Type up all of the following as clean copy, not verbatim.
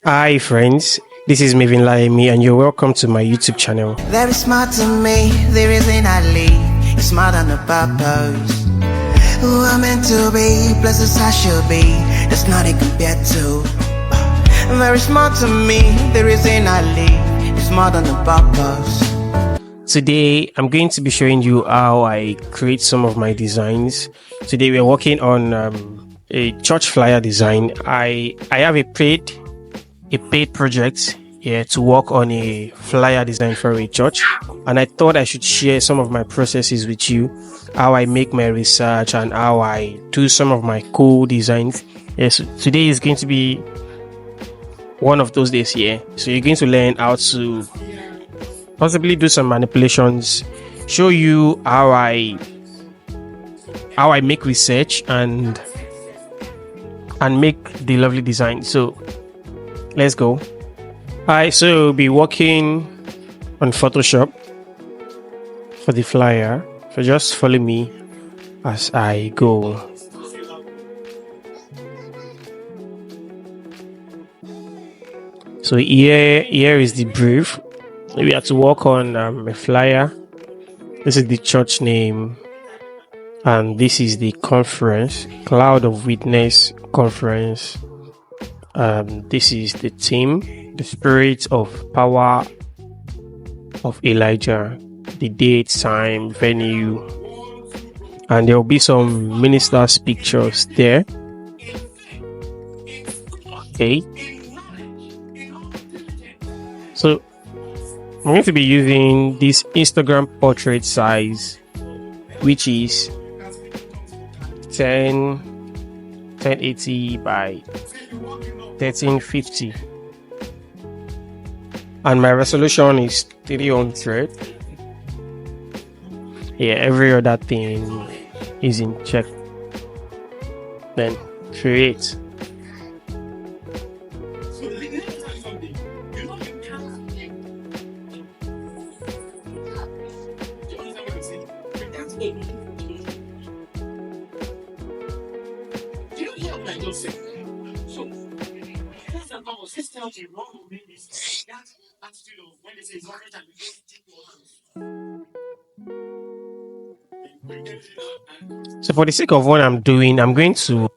Hi friends, this is Maven Layemi and you're welcome to my YouTube channel. Very smart to me, there isn't a lead. It's smart on the purpose. Who I'm meant to be, places I should be. There's nothing compared to. Very smart to me, there isn't a lead. It's smart on the purpose. Today I'm going to be showing you how I create some of my designs. Today we're working on a church flyer design. I have a paid project here to work on a flyer design for a church, and I thought I should share some of my processes with you, how I make my research and how I do some of my cool designs. Yes, today is going to be one of those days here. So you're going to learn how to possibly do some manipulations, show you how I make research and make the lovely design. So let's go. Alright, so we'll be working on Photoshop for the flyer. So just follow me as I go. So here is the brief. We have to work on a flyer. This is the church name, and this is the conference, Cloud of Witness Conference. This is the theme, the spirit of power of Elijah, the date, time, venue, and there will be some ministers' pictures there. Okay, so I'm going to be using this Instagram portrait size, which is 1080 by 1350, and my resolution is 300. Yeah, every other thing is in check. Then create. So for the sake of what I'm doing, I'm going to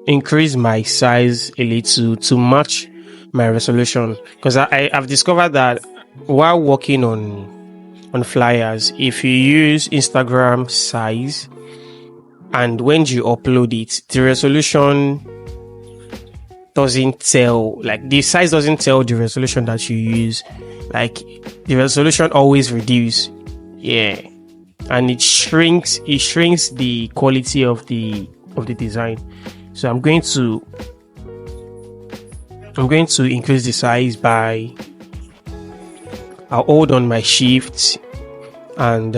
increase my size a little to match my resolution, because I've discovered that while working on flyers, if you use Instagram size and when you upload it, the resolution doesn't tell, like the size doesn't tell the resolution that you use, like the resolution always reduce. Yeah, and it shrinks the quality of the design. So I'm going to increase the size by, I'll hold on my shift and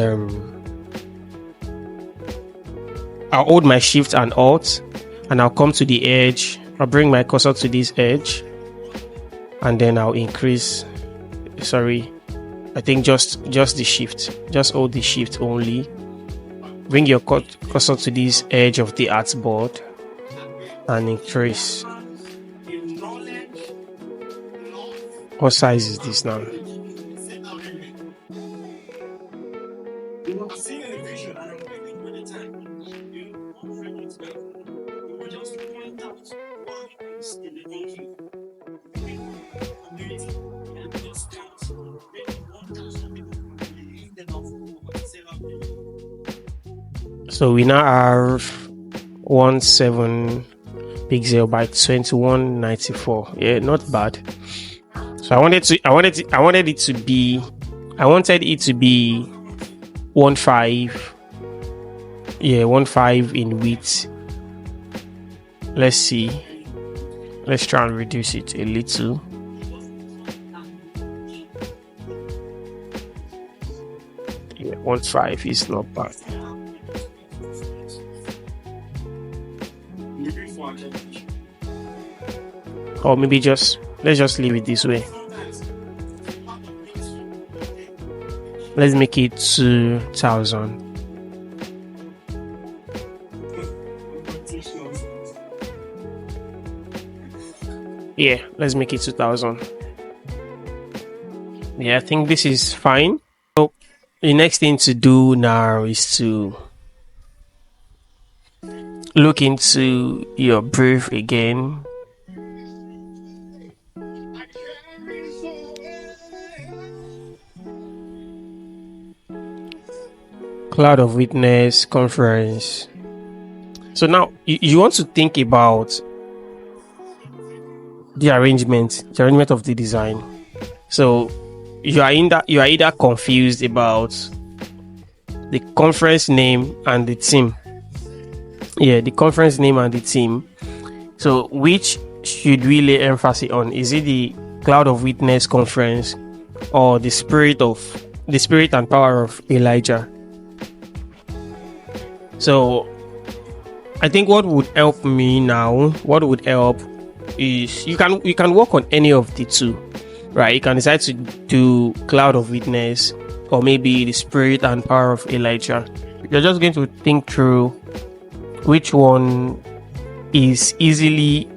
I'll hold my shift and alt, and I'll come to the edge. I'll bring my cursor to this edge, and then I'll increase. Sorry, I think just the shift. Just hold the shift only. Bring your cursor to this edge of the artboard and increase. What size is this now? So we now have 17 pixel by 2194. Yeah, not bad. So I wanted it to be 15. Yeah, 15 in width. Let's see. Let's try and reduce it a little. Yeah, 15 is not bad. Or maybe let's just leave it this way. Let's make it 2000. Yeah, let's make it 2000. Yeah, I think this is fine. So the next thing to do now is to look into your brief again. Cloud of Witness conference. So now you want to think about the arrangement of the design. So you are either confused about the conference name and the theme. Yeah, the conference name and the theme. So which should we lay emphasis on? Is it the Cloud of Witness conference or the spirit and power of Elijah? So I think what would help is you can work on any of the two, right? You can decide to do Cloud of Witness or maybe the spirit and power of Elijah. You're just going to think through which one is easily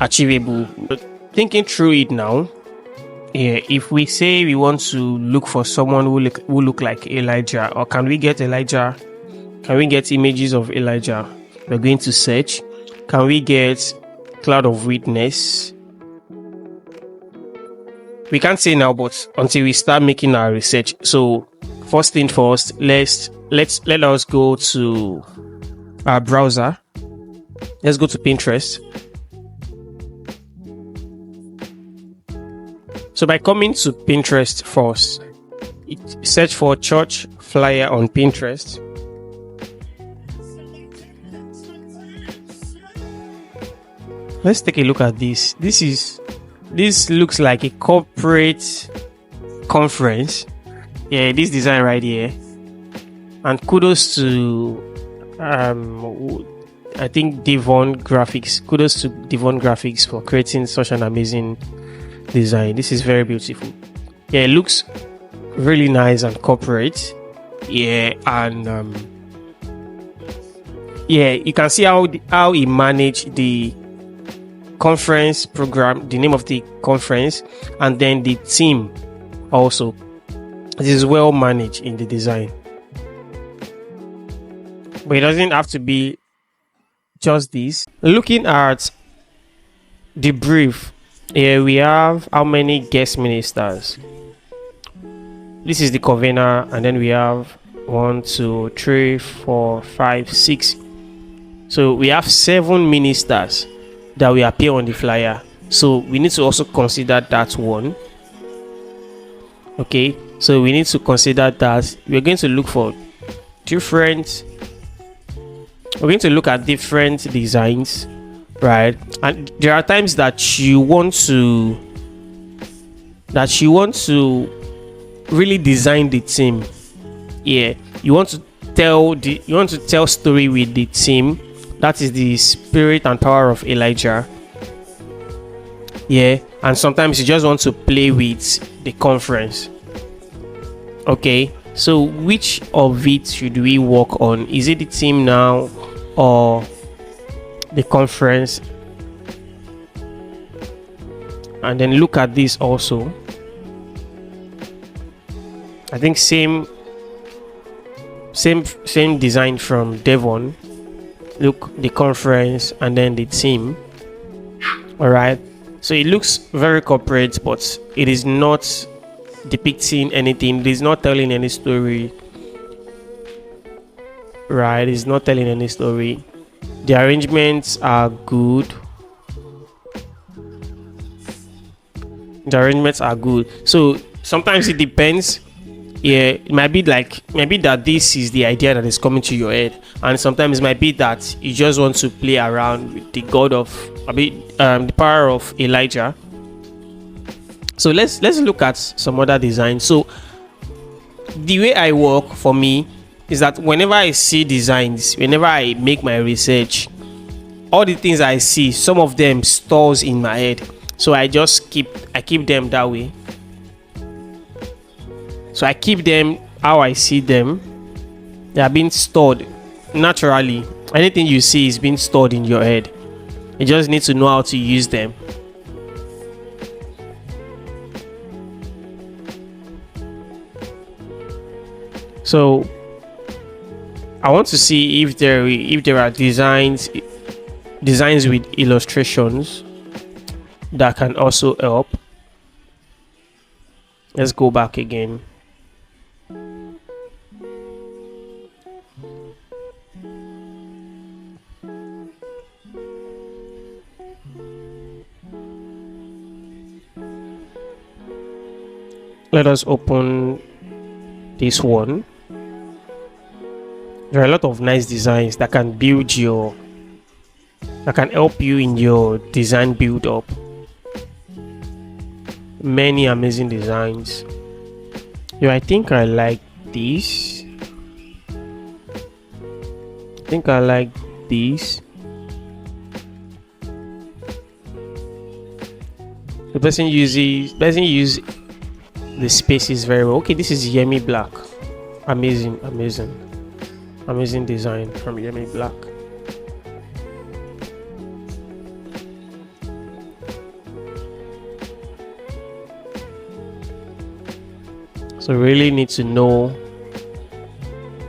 achievable. But thinking through it now, yeah, if we say we want to look for someone who look like Elijah, or can we get Elijah? Can we get images of Elijah? We're going to search. Can we get Cloud of Witness? We can't say now, but until we start making our research. So first thing first, let us go to our browser. Let's go to Pinterest. So by coming to Pinterest first, search for church flyer on Pinterest. Let's take a look at this. This looks like a corporate conference. Yeah, this design right here. And kudos to I think Devon Graphics. Kudos to Devon Graphics for creating such an amazing design. This is very beautiful. Yeah, it looks really nice and corporate. Yeah, and yeah, you can see how he managed the conference program, the name of the conference, and then the theme also. It is well managed in the design, but it doesn't have to be just this. Looking at the brief, here we have how many guest ministers. This is the convener, and then we have 1, 2, 3, 4, 5, 6. So we have 7 ministers that will appear on the flyer. So we need to also consider that one. Okay, so we need to consider that we're going to look for we're going to look at different designs, right? And there are times that you want to really design the theme. Yeah, you want to tell story with the theme. That is the spirit and power of Elijah. Yeah, and sometimes you just want to play with the conference. Okay, so which of it should we work on? Is it the theme now or the conference? And then look at this also. I think same design from Devon. Look, the conference and then the theme. All right, so it looks very corporate, but it is not depicting anything. It is not telling any story, right? It's not telling any story. The arrangements are good. So sometimes it depends. Yeah, it might be that this is the idea that is coming to your head, and sometimes it might be that you just want to play around with the the power of Elijah. So let's look at some other designs. So the way I work for me is that whenever I see designs, whenever I make my research, all the things I see, some of them stores in my head, so I keep them that way. So I keep them how I see them. They are being stored naturally. Anything you see is being stored in your head. You just need to know how to use them. So I want to see if there are designs with illustrations that can also help. Let's go back again. Let us open this one. There are a lot of nice designs that can help you in your design build up. Many amazing designs. Yeah, I think I like this. The person use the spaces very well. Okay, this is Layemi Black. Amazing design from Layemi Black. So really need to know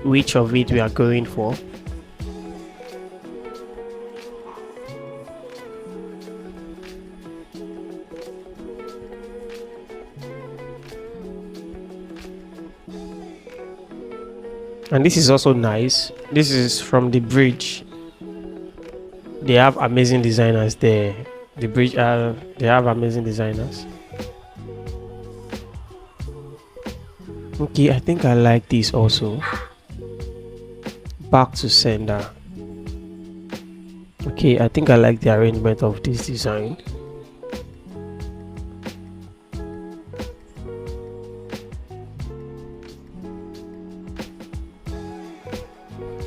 which of it we are going for. And this is also nice. This is from the bridge. They have amazing designers there. The bridge, they have amazing designers. Okay, I think I like this also. Back to sender. Okay, I think I like the arrangement of this design.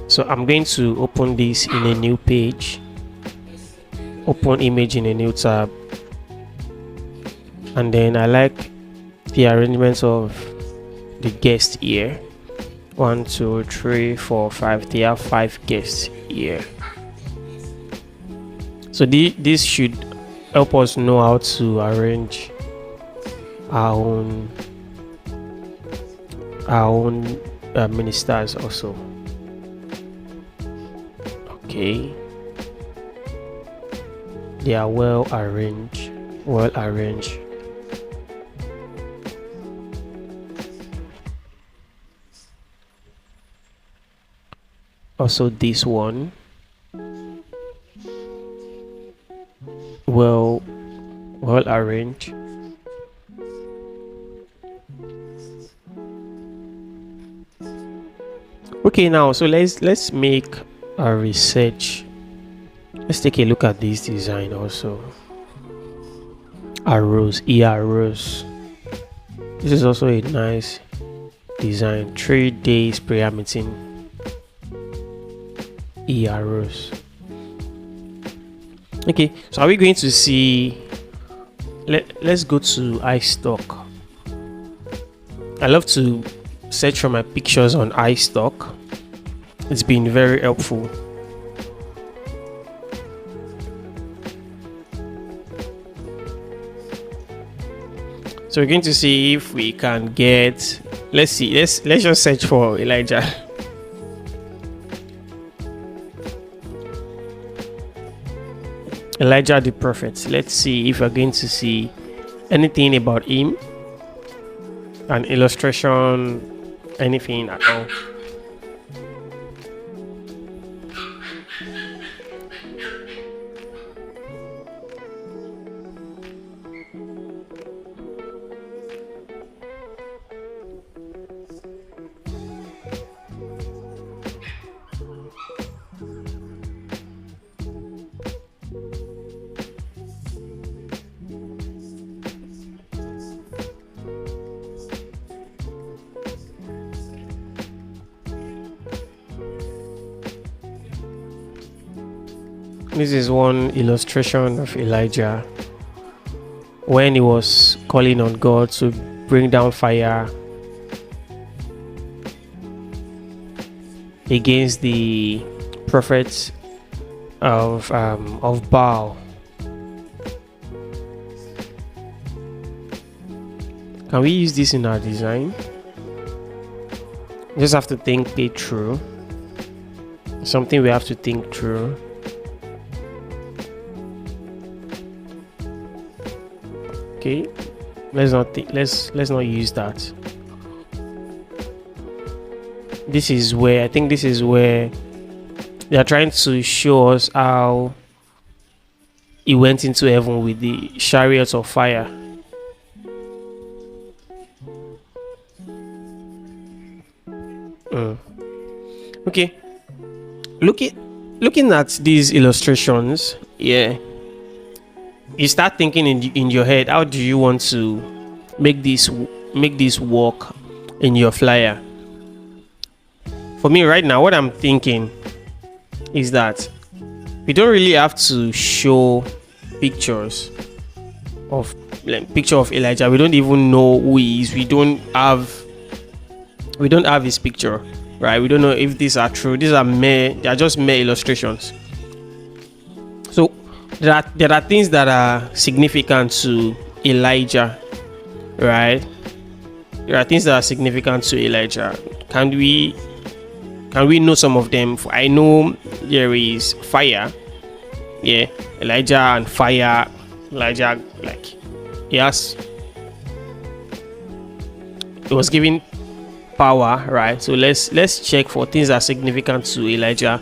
So I'm going to open this in a new page. Open image in a new tab. And then I like the arrangements of the guest here. 1, 2, 3, 4, 5. They have 5 guests here. So this should help us know how to arrange our own ministers also. Okay, they are well arranged. Also this one, well arranged. Okay, now so let's make a research. Let's take a look at this design also. Arrows. This is also a nice design. 3 days prayer meeting. Arrows. Okay, so are we going to see? Let's go to iStock. I love to search for my pictures on iStock. It's been very helpful. So we're going to see if we can get. Let's see. Let's just search for Elijah. Elijah the prophet. Let's see if we're going to see anything about him, an illustration, anything at all. This is one illustration of Elijah when he was calling on God to bring down fire against the prophets of Baal. Can we use this in our design? just have to think it through. Something we have to think through. Okay, let's not use that. This is where they are trying to show us how he went into heaven with the chariots of fire. Okay, looking at these illustrations, yeah, you start thinking in your head, how do you want to make this work in your flyer? For me right now, what I'm thinking is that we don't really have to show pictures of picture of Elijah. We don't even know who he is. We don't have his picture, right? We don't know if these are true. They are just mere illustrations. So there are things that are significant to Elijah, right? There are things that are significant to Elijah. Can we know some of them? I know there is fire. Yeah, Elijah and fire. Elijah, like, he was given power, right? So let's check for things that are significant to Elijah,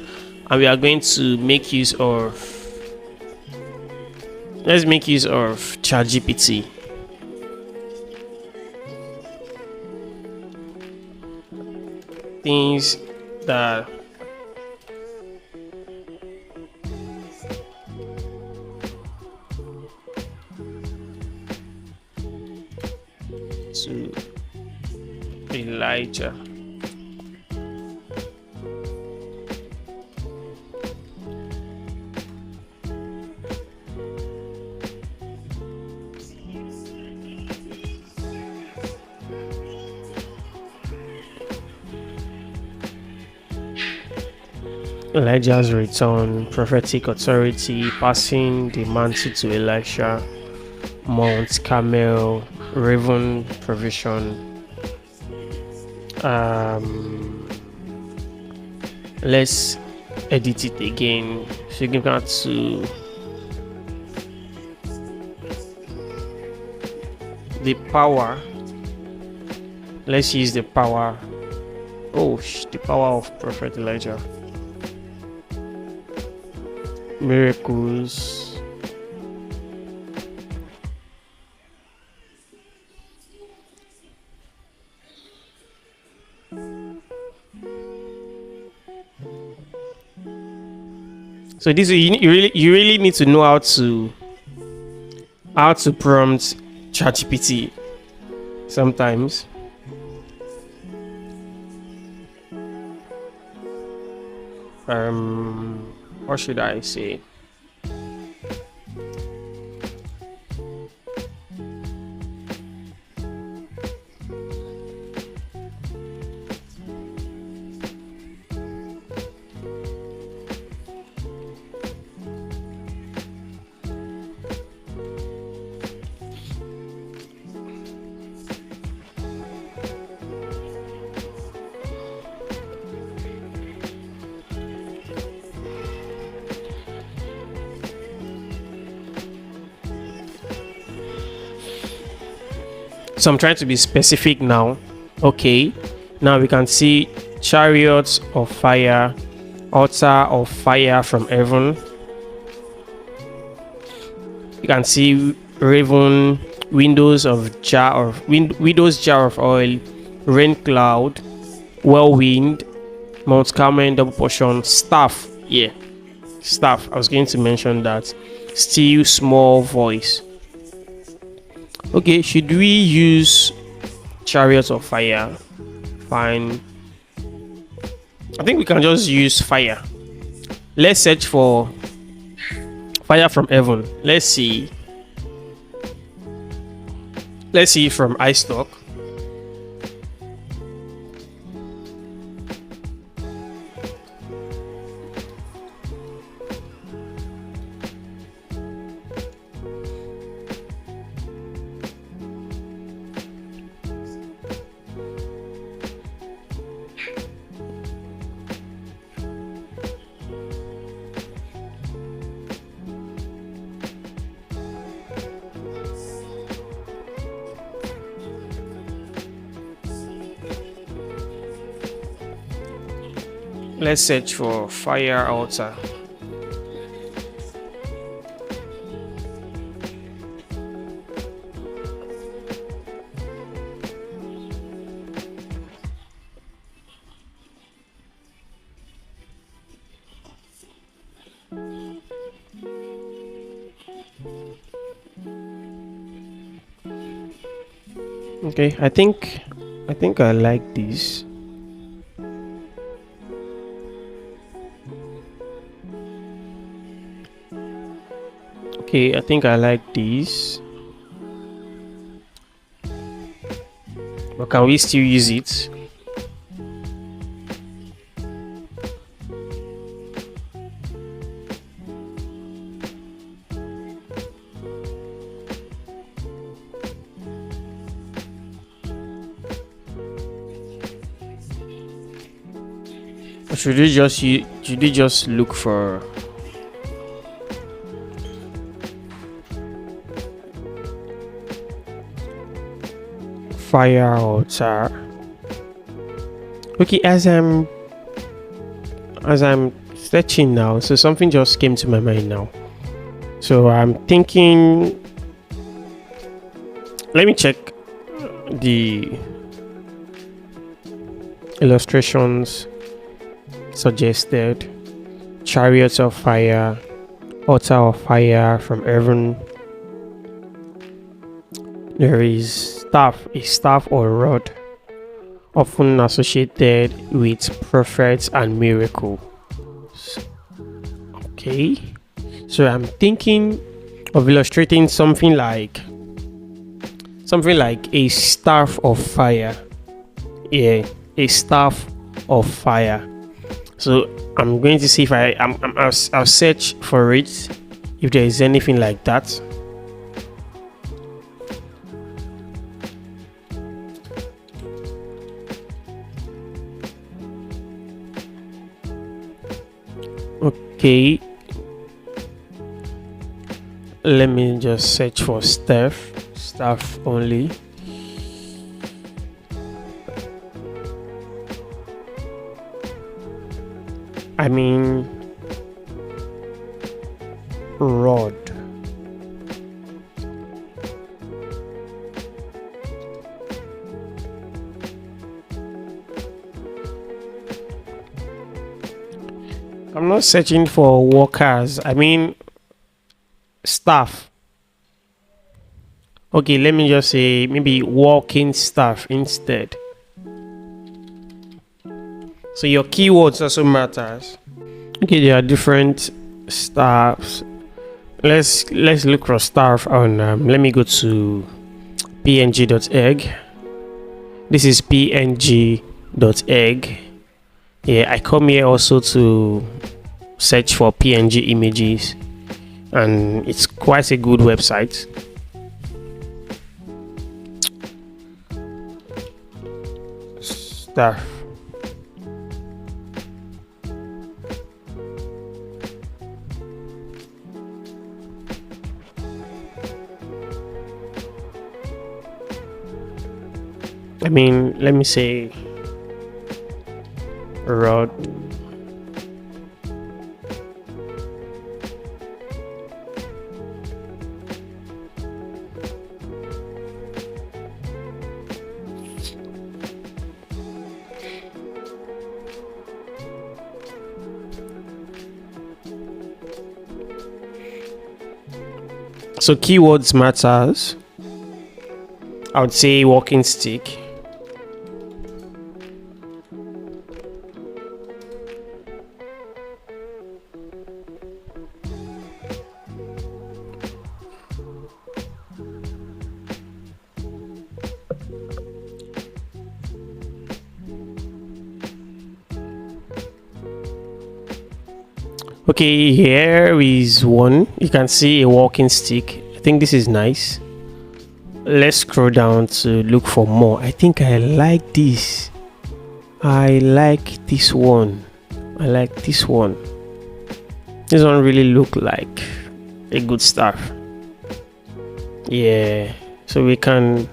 and we are going to make use of ChatGPT. Things that to Elijah. Elijah's return, prophetic authority, passing the mantle to Elisha, Mount Carmel, Raven provision. Let's edit it again. Significant to the power. Let's use the power. The power of Prophet Elijah. Miracles. So this you really need to know how to prompt ChatGPT sometimes. What should I say? So I'm trying to be specific now. Okay, now we can see chariots of fire, altar of fire from heaven. You can see raven, windows jar of oil, rain cloud, whirlwind, Mount Carmel, double portion, staff. Yeah, staff. I was going to mention that. Still small voice. Okay, should we use chariots of fire? Fine. I think we can just use fire. Let's search for fire from heaven. Let's see from iStock. Let's search for fire altar. Okay, I think I like this. Okay, I think I like this. But can we still use it? Or should we just look for fire altar? Okay, as I'm searching now, so something just came to my mind now. So I'm thinking, let me check the illustrations suggested. Chariots of fire, altar of fire from heaven. There is a staff or rod, often associated with prophets and miracles. Okay, so I'm thinking of illustrating something like a staff of fire. Yeah, a staff of fire. So I'm going to see if I'll search for it if there is anything like that. Okay, let me just search for staff only. I mean rod. I'm not searching for workers. I mean staff. Okay, let me just say maybe walking staff instead. So your keywords also matters. Okay, there are different staffs. Let's look for staff on. Let me go to png.egg. This is png.egg. Yeah, I come here also to search for PNG images, and it's quite a good website. Staff. I mean, let me say rod. So keywords matters. I would say walking stick. Okay, here is one. You can see a walking stick. I think this is nice. Let's scroll down to look for more. I think I like this. I like this one. I like this one. This one really look like a good staff. Yeah. So we can.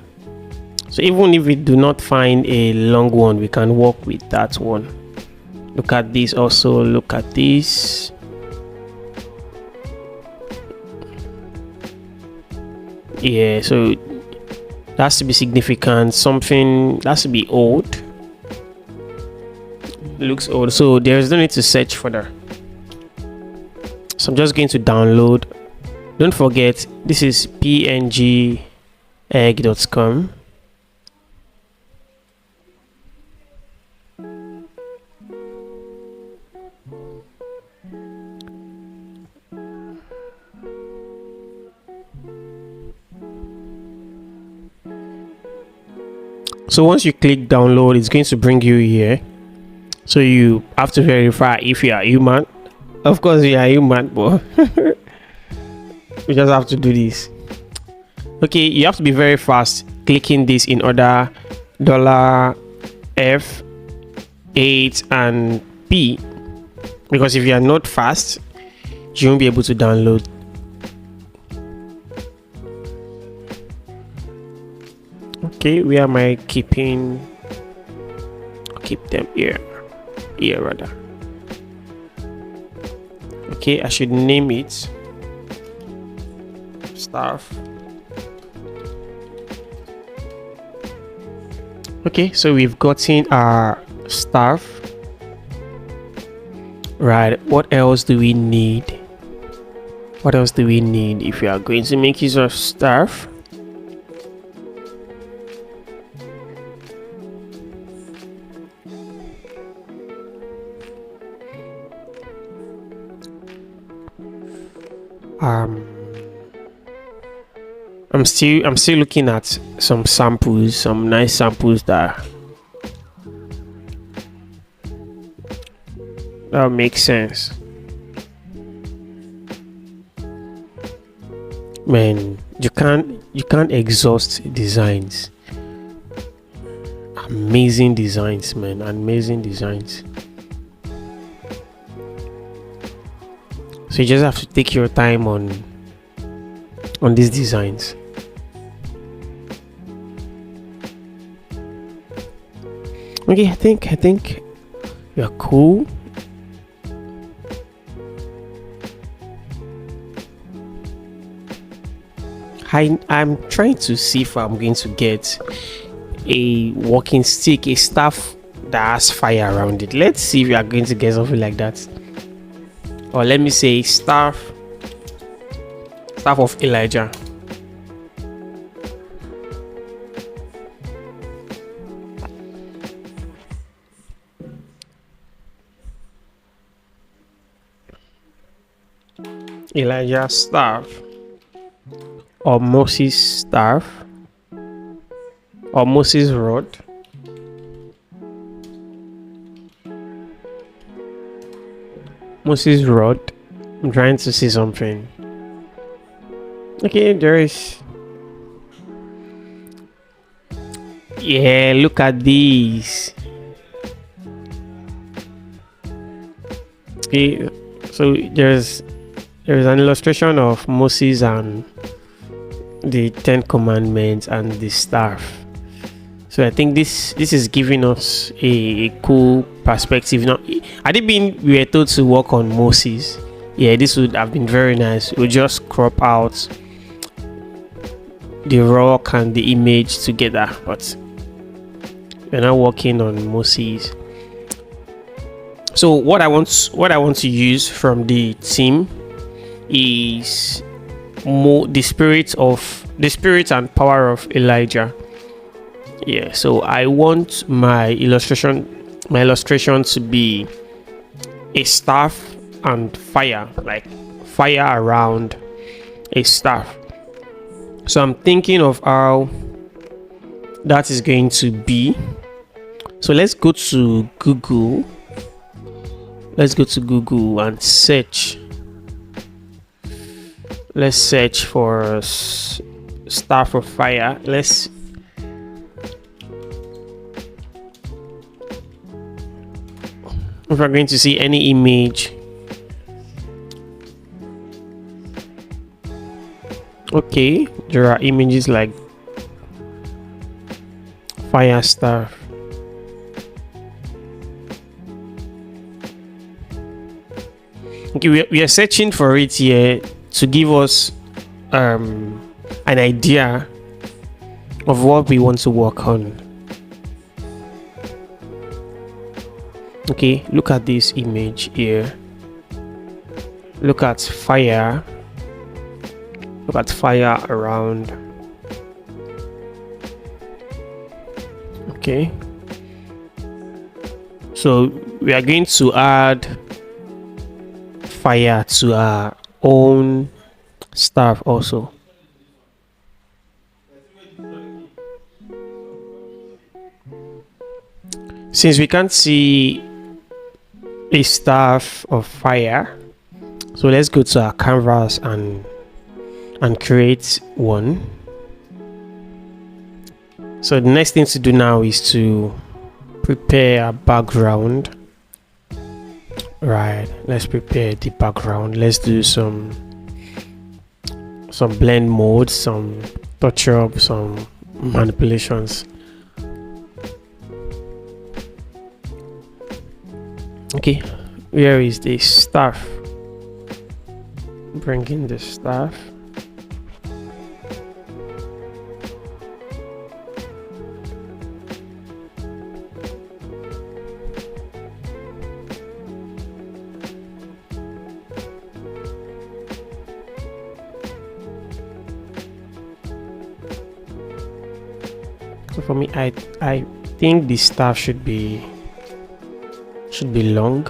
So even if we do not find a long one, we can work with that one. Look at this also. Look at this. Yeah, so that has to be significant. Something that has to be old. Looks old, so there's no need to search further. So I'm just going to download. Don't forget, this is pngegg.com. So once you click download, it's going to bring you here. So you have to verify if you are human. Of course you are human, but we just have to do this. Okay, you have to be very fast clicking this in order $F8 and P, because if you are not fast, you won't be able to download. Okay, where am I keeping? I'll keep them here rather. Okay, I should name it staff. Okay, so we've gotten our staff. Right, what else do we need? What else do we need if we are going to make use of staff? I'm still looking at some samples, some nice samples that make sense. Man, you can't exhaust designs. Amazing designs, man, amazing designs. So you just have to take your time on these designs. Okay, I think you're cool. I'm trying to see if I'm going to get a walking stick, a staff that has fire around it. Let's see if we are going to get something like that. Or let me say staff of Elijah. Elijah's staff, or Moses' staff, or Moses' rod. Moses' rod. I'm trying to see something. Okay, there is. Yeah, look at these. Okay, so there's an illustration of Moses and the 10 commandments and the staff. So I think this is giving us a cool perspective. Now, had it been we were told to work on Moses, yeah, this would have been very nice. We'll just crop out the rock and the image together, but we're not working on Moses. So what I want to use from the team is more the spirit and power of Elijah. Yeah, so I want my illustration to be a staff and fire, like fire around a staff. So I'm thinking of how that is going to be. So let's go to Google. And search. Let's search for staff of fire. If we're going to see any image. Okay, there are images like fire staff. Okay, we are searching for it here to give us an idea of what we want to work on. Okay, look at this image here. Look at fire. Look at fire around. Okay, so we are going to add fire to our own staff also. Since we can't see a staff of fire, so let's go to our canvas and create one. So the next thing to do now is to prepare a background. Right, let's prepare the background. Let's do some blend mode, some touch up, some manipulations. Okay, where is the staff? Bring in the staff. So for me, I think the staff should be long.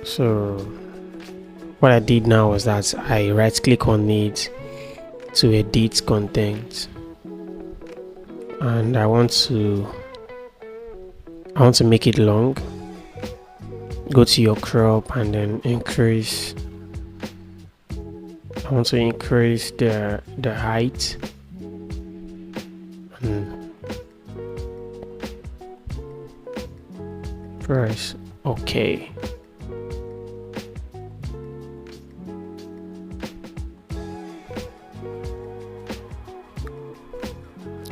So what I did now was that I right click on it to edit content, and I want to make it long. Go to your crop and then increase. I want to increase the height and press OK.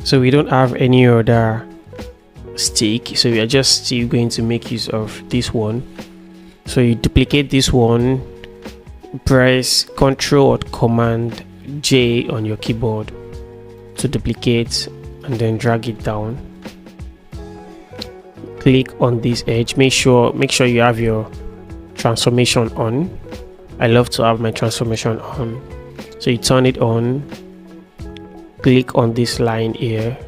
So we don't have any other stick, so we are just still going to make use of this one. So you duplicate this one, press Ctrl or Command J on your keyboard to duplicate, and then drag it down. Click on this edge. Make sure you have your transformation on. I love to have my transformation on. So you turn it on. Click on this line here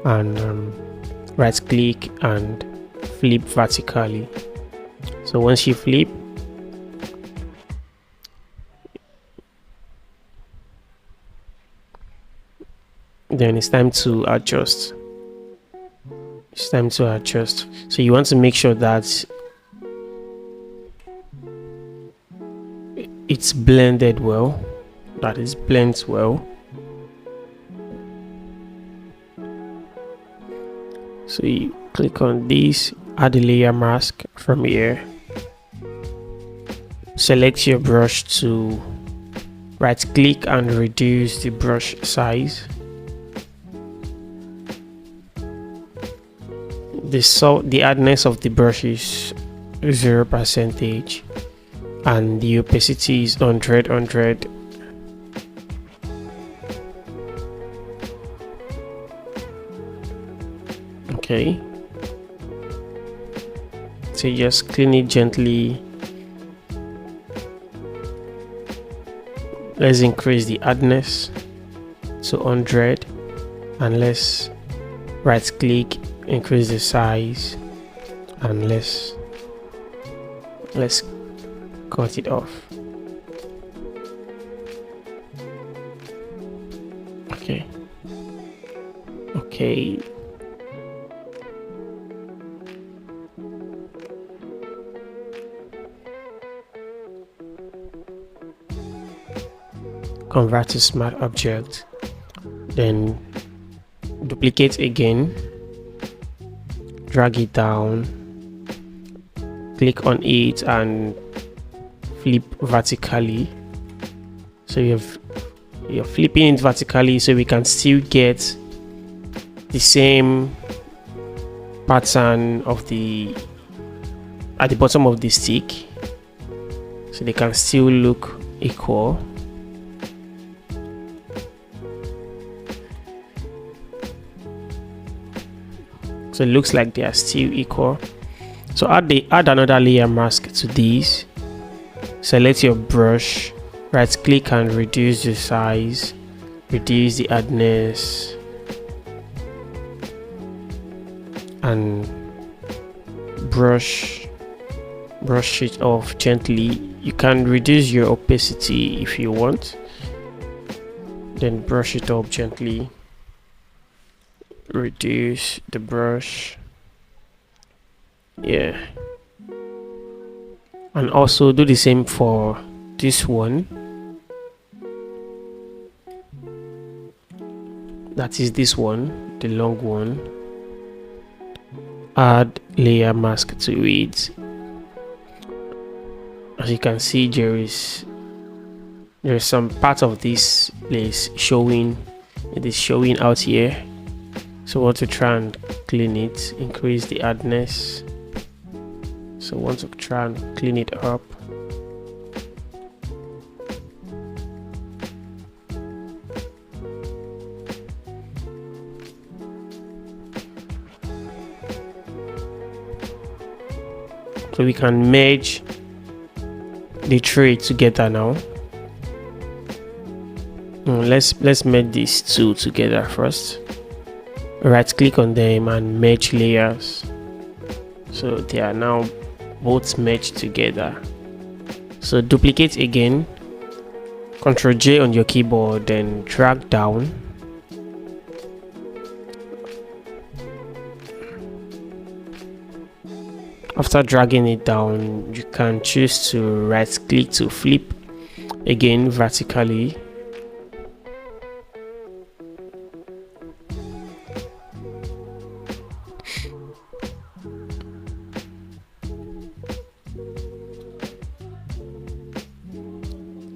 and right click and flip vertically. So once you flip, then it's time to adjust. So you want to make sure that it's blended well, that it blends well. So you click on this, add a layer mask from here, select your brush to right click and reduce the brush size. The hardness of the brush is 0% and the opacity is 100. Okay, so just clean it gently. Let's increase the hardness to 100 and let's right click, increase the size, and let's cut it off. Okay, convert to smart object, then duplicate again, drag it down, click on it and flip vertically. So you're flipping it vertically so we can still get the same pattern of the at the bottom of the stick, so they can still look equal. So it looks like they are still equal. So add another layer mask to these. Select your brush, right click and reduce the size, reduce the hardness, and brush it off gently. You can reduce your opacity if you want, then brush it up gently. Reduce the brush, yeah, and also do the same for this one, that is this one, the long one. Add layer mask to it. As you can see, there is some part of this lace showing. It is showing out here, so we want to try and clean it, increase the hardness. So we want to try and clean it up. So we can merge the tray together now. Let's merge these two together first. Right click on them and merge layers, so they are now both merged together. So duplicate again, Ctrl J on your keyboard, then drag down. After dragging it down, you can choose to right click to flip again vertically.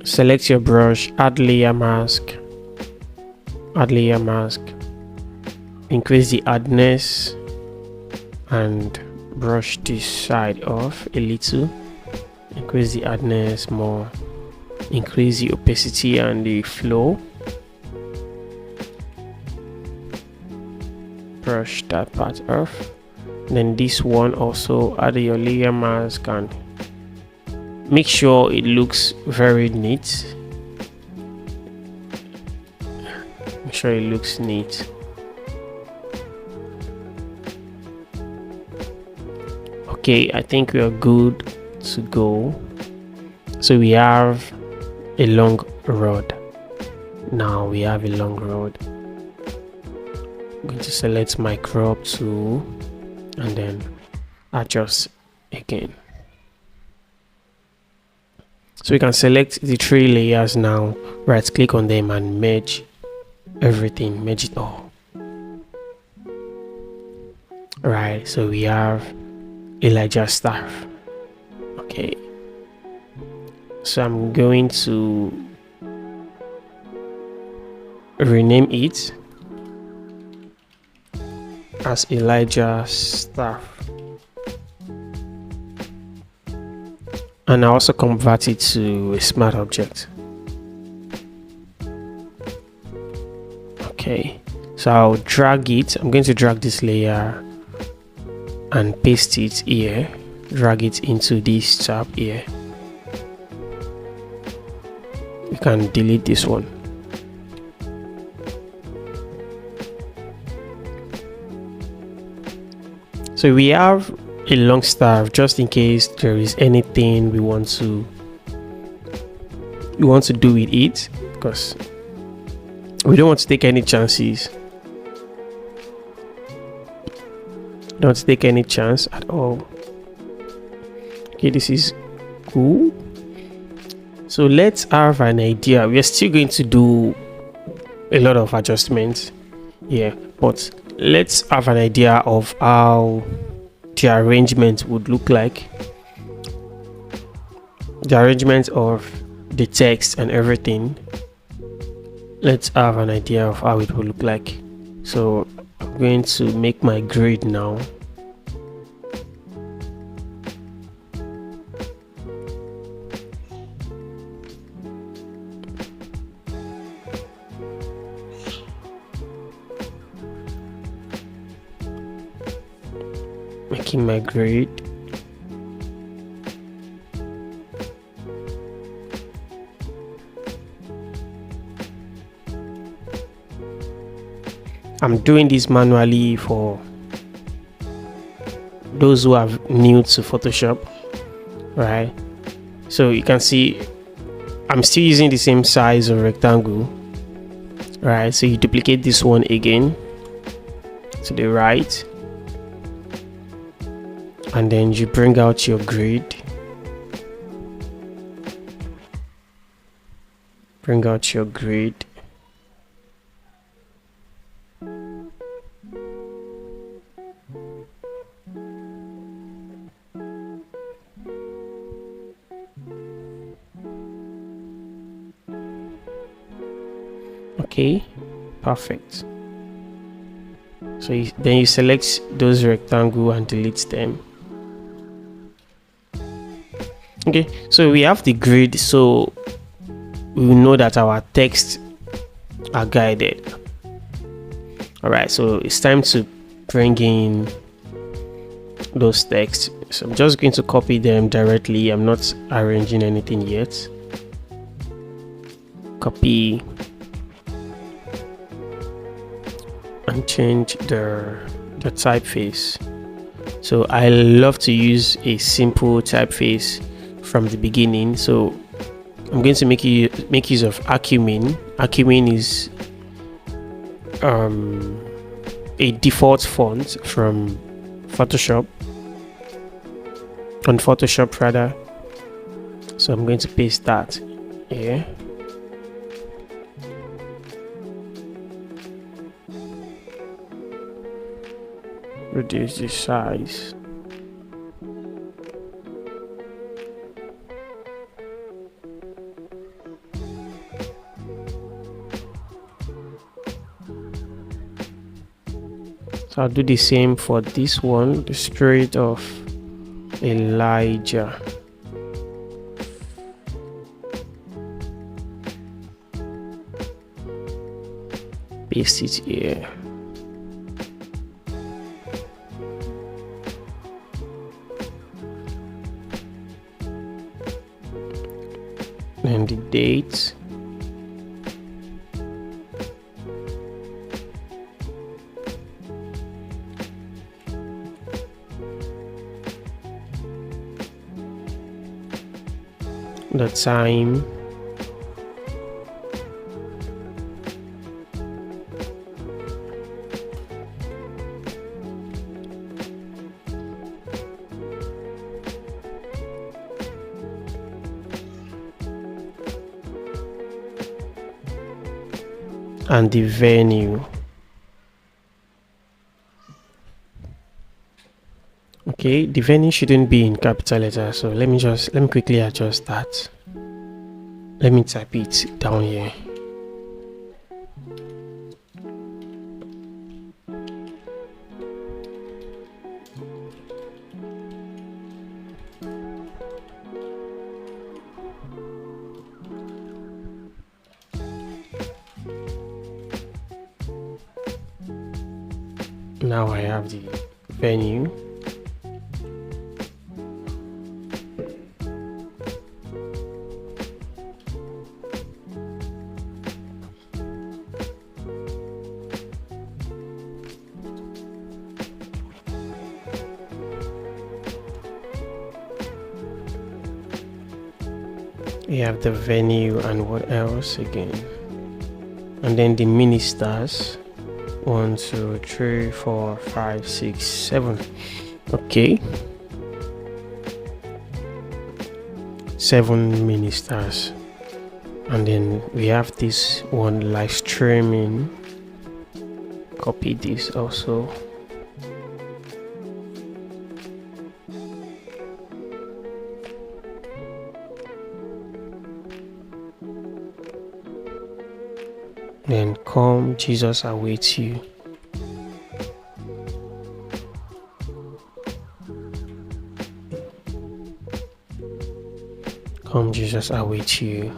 Select your brush, add layer mask, increase the hardness and brush this side off a little, increase the hardness more, increase the opacity and the flow, brush that part off. Then this one also, add your layer mask and make sure it looks very neat. Make sure it looks neat. Okay, I think we are good to go. So we have a long rod. Now we have a long rod. I'm going to select my crop tool and then adjust again. So we can select the three layers now, right click on them and merge everything, merge it all. Right, so we have Elijah staff. Okay, so I'm going to rename it as Elijah staff, and I also convert it to a smart object. Okay, so I'll drag it. I'm going to drag this layer and paste it here, drag it into this tab here. You can delete this one. So we have a long staff just in case there is anything we want to do with it, because we don't want to take any chances. Don't take any chance at all. Okay, this is cool. So let's have an idea. We are still going to do a lot of adjustments here, but let's have an idea of how the arrangement would look like. The arrangement of the text and everything. Let's have an idea of how it will look like. So I'm going to make my grid now. marking my grid. I'm doing this manually for those who are new to Photoshop, right? So you can see I'm still using the same size of rectangle, right? So you duplicate this one again to the right, and then you bring out your grid. Bring out your grid. Okay, perfect. So then you select those rectangle and delete them. Okay, so we have the grid, so we will know that our text are guided. All right, so it's time to bring in those texts. So I'm just going to copy them directly. I'm not arranging anything yet. Copy and change the typeface. So I love to use a simple typeface from the beginning. So I'm going to make use of Acumin. Acumin is a default font from Photoshop. On Photoshop rather. So I'm going to paste that here. Reduce the size. So I'll do the same for this one, the Spirit of Elijah. Paste it here. And the date. The time. And the venue. Okay, the venue shouldn't be in capital letters, so let me quickly adjust that. Let me type it down here. Now I have the venue. We have the venue and what else again? And then the ministers. 1, 2, 3, 4, 5, 6, 7. Okay. 7 ministers. And then we have this one live streaming. Copy this also. Then come, Jesus awaits you. Come, Jesus awaits you.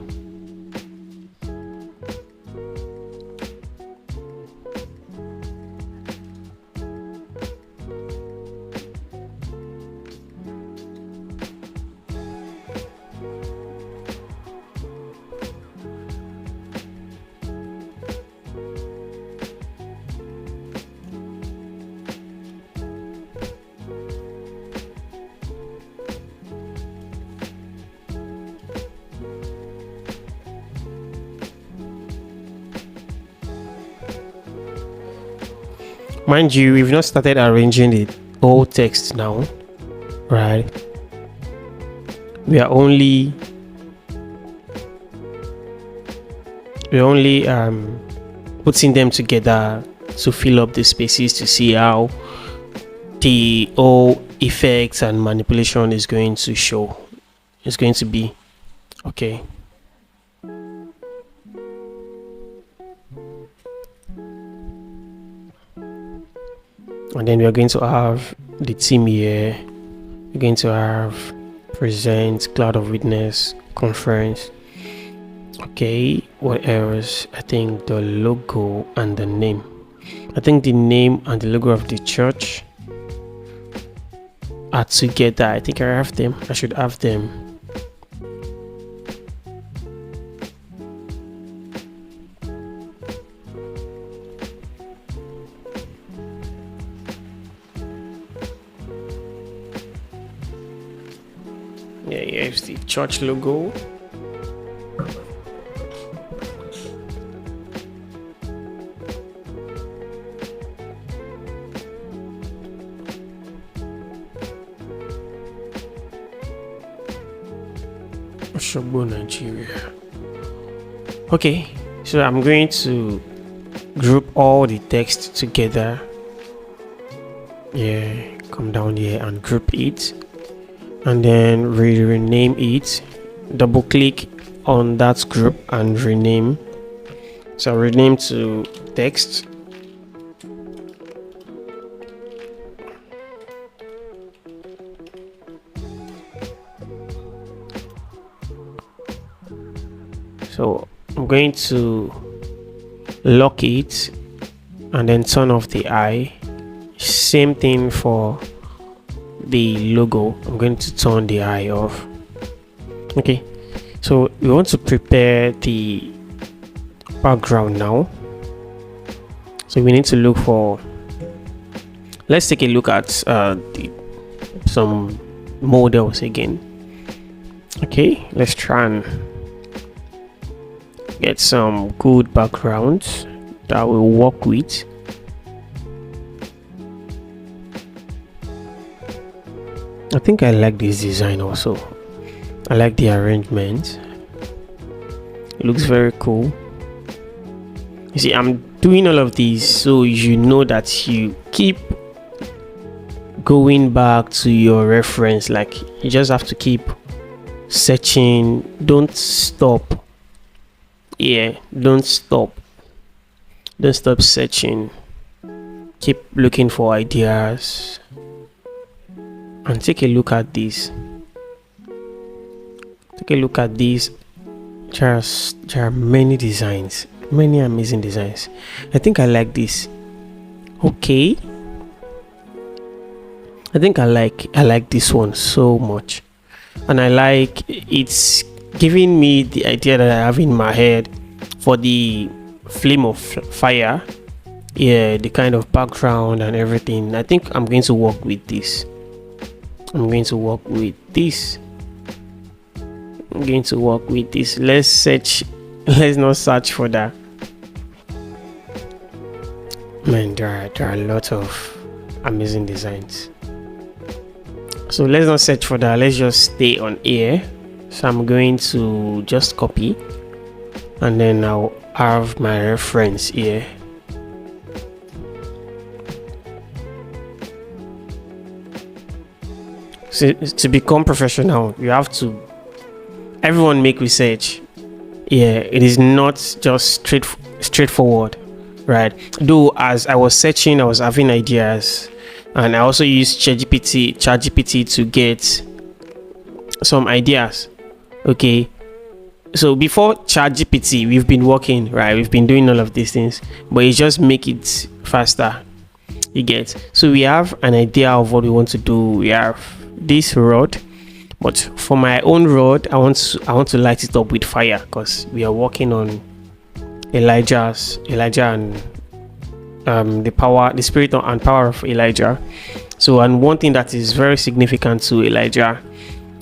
Mind you, we've not started arranging the whole text now, right? We are only putting them together to fill up the spaces to see how the whole effects and manipulation is going to show. It's going to be okay. And then we are going to have the team here. We're going to have present, cloud of witness, conference. Okay, what else? I think the logo and the name. I think the name and the logo of the church are together. I think I have them. I should have them. Yeah, here's the church logo. Osogbo, Nigeria. Okay, so I'm going to group all the text together. Yeah, come down here and group it, and then rename it. Double click on that group and rename. So rename to text. So I'm going to lock it and then turn off the eye. Same thing for the logo. I'm going to turn the eye off. Okay, so we want to prepare the background now. So we need to look for, let's take a look at some models again. Okay, let's try and get some good backgrounds that will work with. I think I like this design also. I like the arrangement. It looks very cool. You see, I'm doing all of these so you know that you keep going back to your reference. Like, you just have to keep searching. Don't stop. Yeah, don't stop searching. Keep looking for ideas and take a look at this. There are many designs, many amazing designs. I think I like this. Okay, I think I like this one so much, and I like it's giving me the idea that I have in my head for the flame of fire. Yeah, the kind of background and everything. I think I'm going to work with this. Let's not search for that. Man, there are a lot of amazing designs. So let's not search for that. Let's just stay on here. So I'm going to just copy, and then I'll have my reference here. So to become professional, you have to, everyone make research. Yeah, it is not just straightforward, right? Though as I was searching, I was having ideas, and I also used ChatGPT to get some ideas. Okay, so before ChatGPT, we've been working, right? We've been doing all of these things, but it just make it faster. You get? So we have an idea of what we want to do. We have this rod, but for my own rod, I want to light it up with fire, because we are working on Elijah and the spirit and power of Elijah. So, and one thing that is very significant to Elijah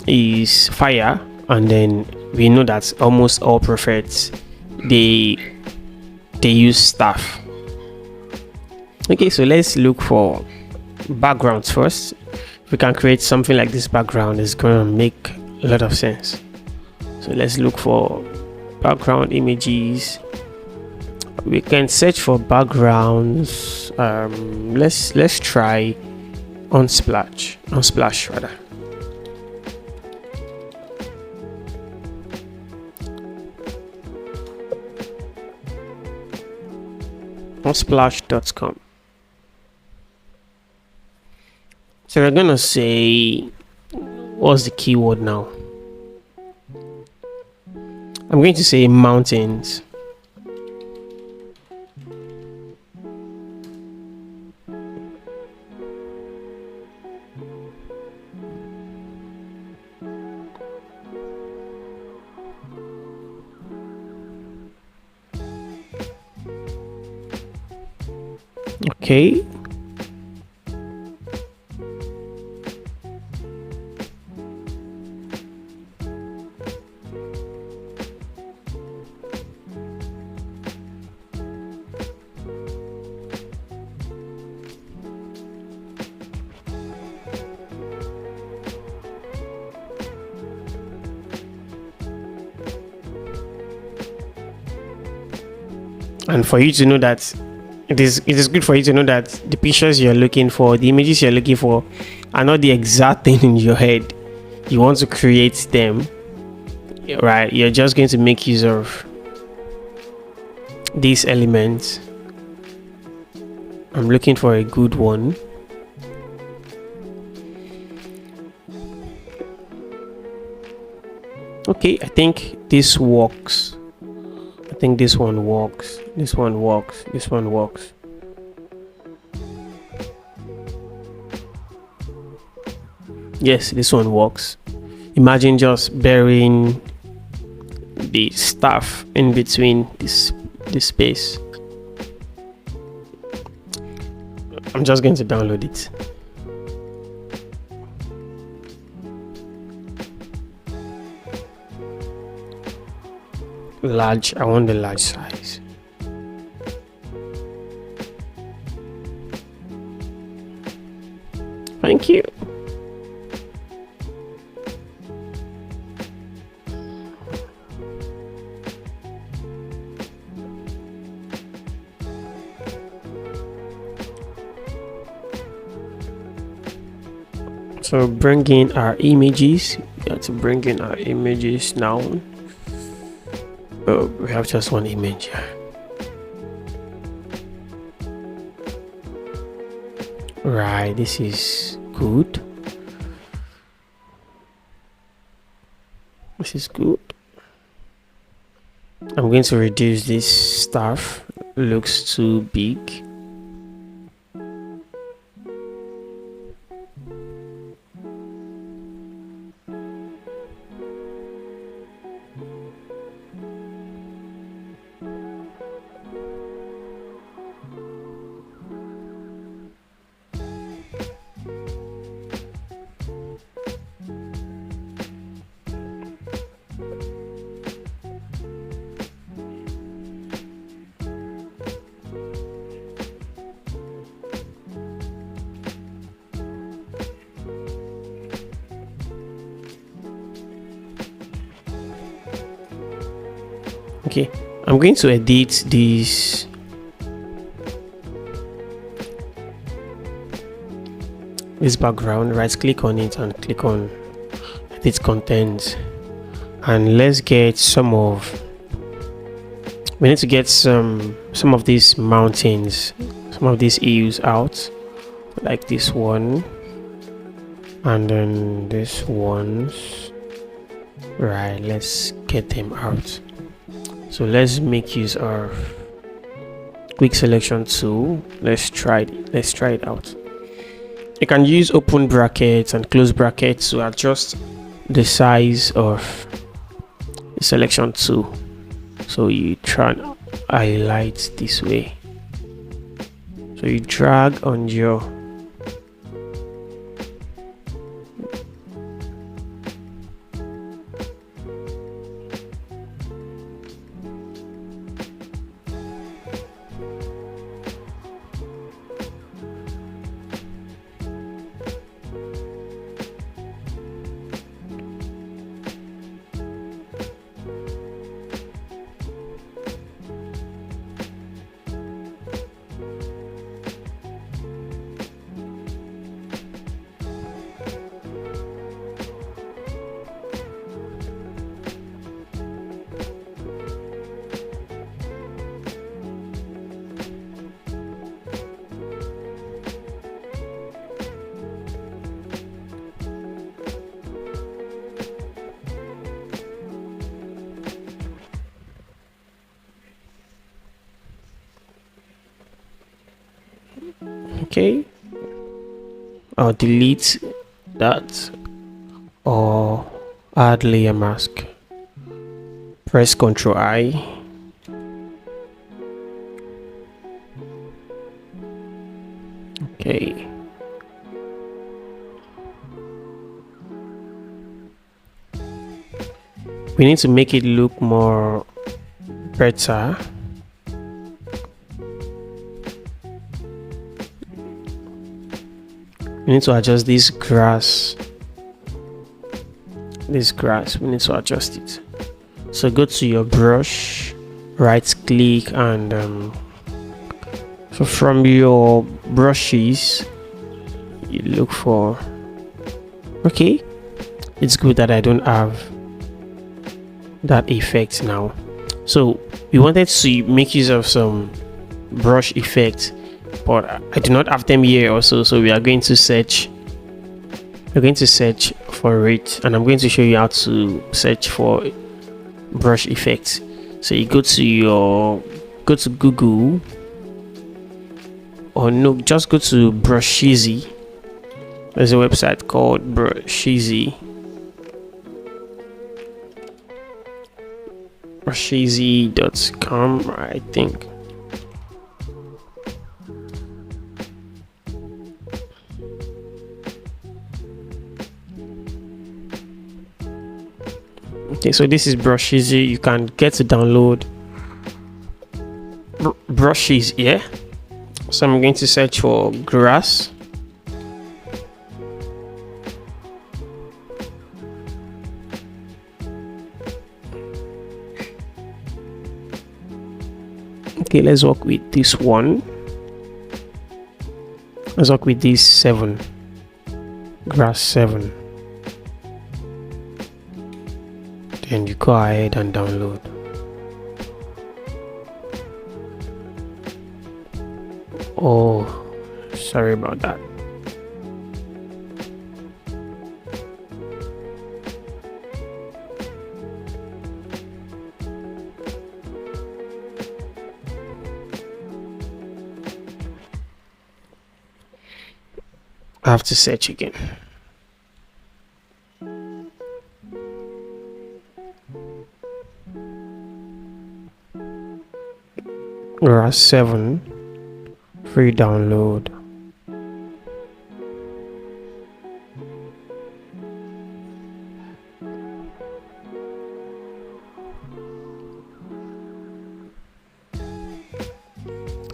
is fire. And then we know that almost all prophets, they use staff. Okay, so let's look for backgrounds first. If we can create something like this background, it's going to make a lot of sense. So let's look for background images. We can search for backgrounds. Let's try Unsplash rather. Unsplash.com. So we're gonna say, what's the keyword now? I'm going to say mountains. Okay. And for you to know that it is good for you to know that the pictures you're looking for, the images you're looking for, are not the exact thing in your head. You want to create them, right? You're just going to make use of these elements. I'm looking for a good one. Okay, I think this works. I think this one works. This one works. This one works. Yes, this one works. Imagine just burying the stuff in between this space. I'm just going to download it. Large. I want the large size. Thank you. So bring in our images. We have to bring in our images now. Oh, we have just one image here. Right, this is good. This is good. I'm going to reduce this stuff. Looks too big. Okay, I'm going to edit this background. Right click on it and click on edit content, and let's get we need to get some of these mountains, some of these hills out, like this one and then this ones. Right, let's get them out. So let's make use of quick selection tool. Let's try it out. You can use open brackets and close brackets to adjust the size of the selection tool. So you try and highlight this way. So you drag on your Okay, I'll delete that or add layer mask. Press Ctrl I. Okay. We need to make it look more better. We need to adjust this grass. We need to adjust it. So go to your brush, right click, and so from your brushes you look for, okay, it's good that I don't have that effect now. So we wanted to make use of some brush effect, but I do not have them here also, so we are going to search. We're going to search for it, and I'm going to show you how to search for brush effects. So you go to Google, or no, just go to Brushizy. There's a website called Brushizy. Brushizy.com, I think. Okay, so this is Brushizy. You can get to download brushes here. So I'm going to search for grass. Okay, let's work with this one. Let's work with this 7. Grass 7. Then you go ahead and download. Oh, sorry about that. I have to search again. Grass 7 free download.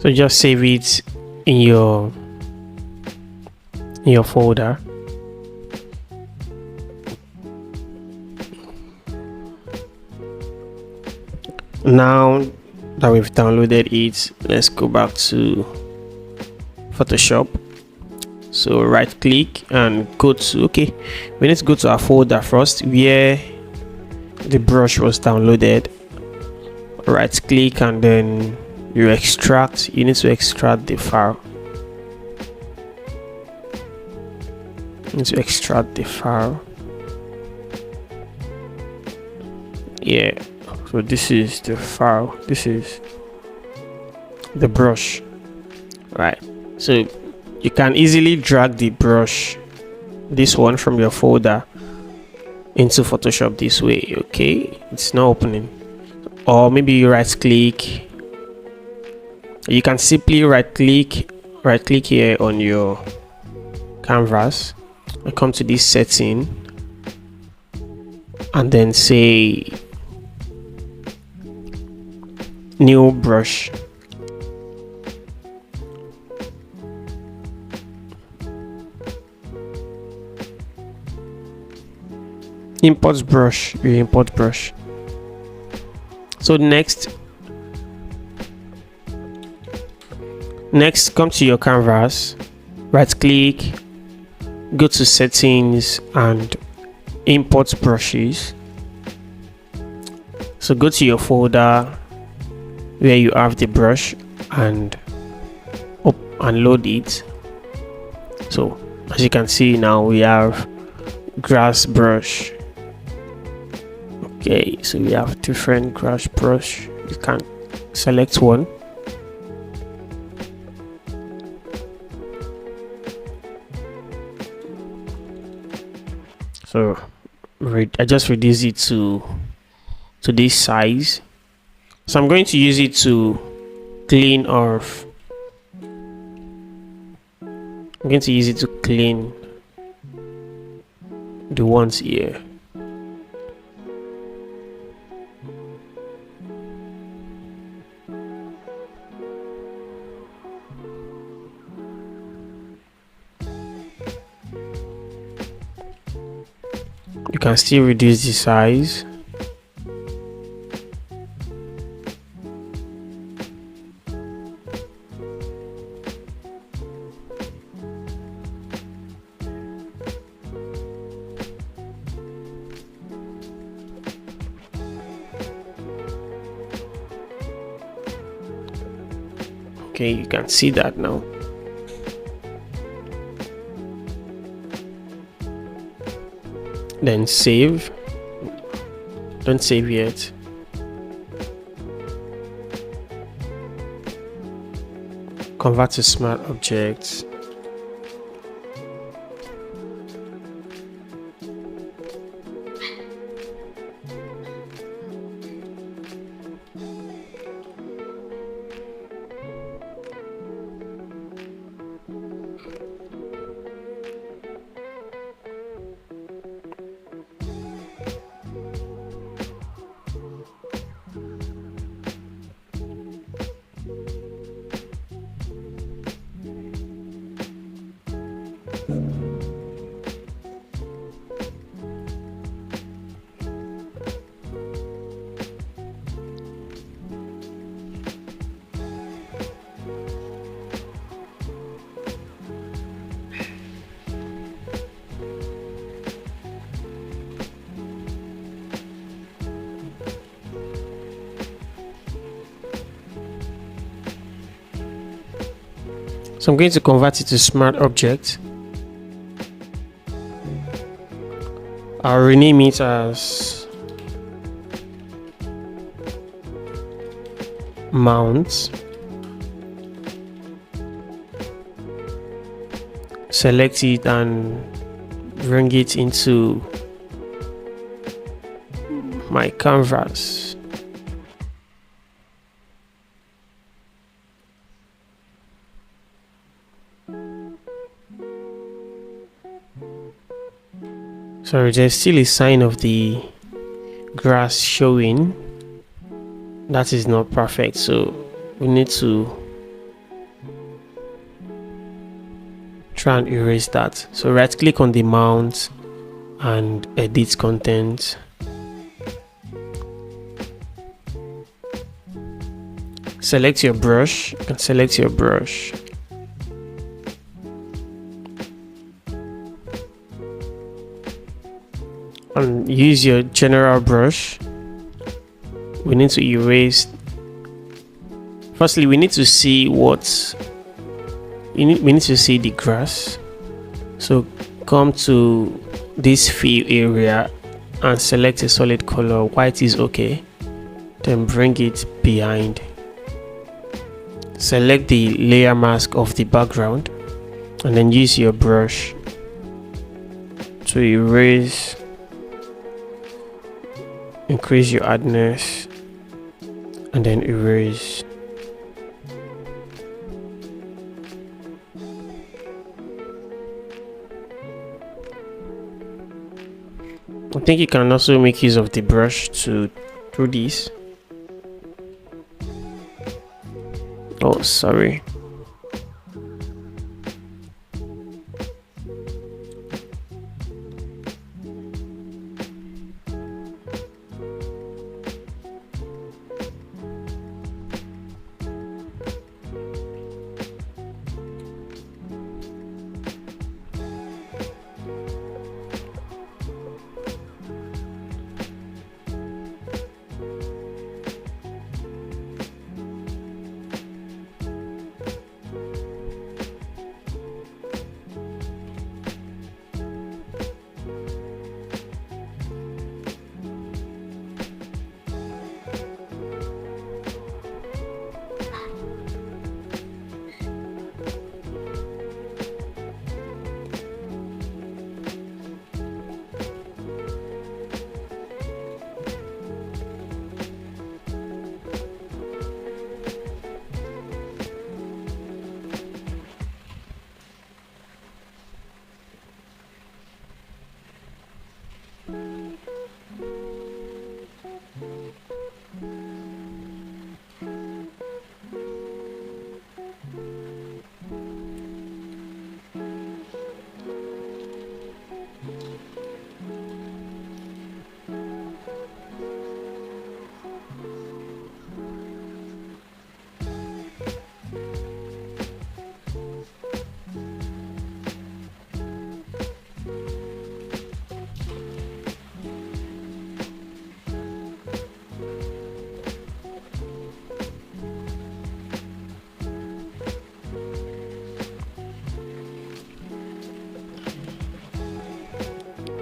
So just save it in your folder. Now that we've downloaded it, let's go back to Photoshop. So right click and go to, okay, we need to go to our folder first where the brush was downloaded. Right click and then you need to extract the file. Yeah, so this is the file, this is the brush, right? So you can easily drag the brush, this one, from your folder into Photoshop this way. Okay, it's not opening. Or maybe you right click. You can simply right click here on your canvas and come to this setting and then say new brush. Import brush. You import brush. So next come to your canvas, right click, go to settings and import brushes. So go to your folder where you have the brush and load it. So as you can see now we have grass brush. Okay, so we have different grass brush. You can select one. So I just reduce it to this size. So I'm going to use it to clean off. I'm going to use it to clean the ones here. You can still reduce the size. Okay, you can see that now. Then save. Don't save yet. Convert to smart objects. So I'm going to convert it to smart object. I'll rename it as mount. Select it and bring it into my canvas. Sorry, there's still a sign of the grass showing. That is not perfect, so we need to try and erase that. So right click on the mount and edit content. Select your brush and select your brush. And use your general brush. We need to erase. Firstly, we need to see what we need to see the grass. So come to this fill area and select a solid color. White is okay. Then bring it behind. Select the layer mask of the background and then use your brush to erase. Increase your hardness and then erase. I think you can also make use of the brush to do this. Oh, sorry.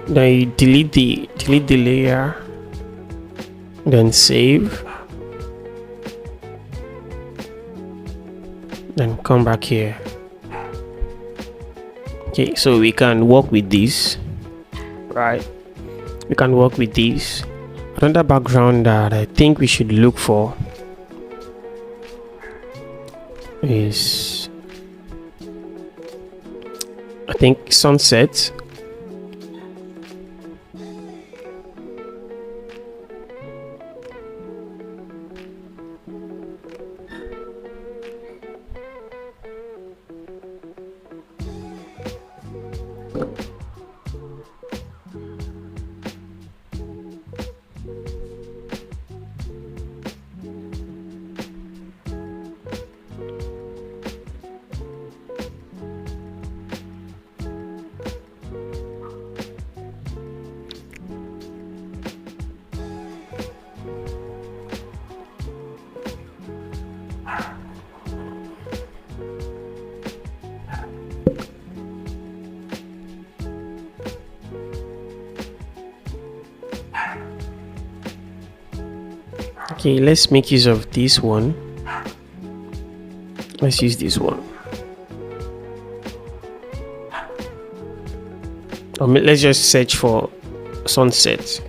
Then you delete the layer, then save, then come back here. Okay, so we can work with this, right? We can work with this. Another background that I think we should look for is, I think, sunset. Okay, let's make use of this one. Let's use this one. Let's just search for sunset.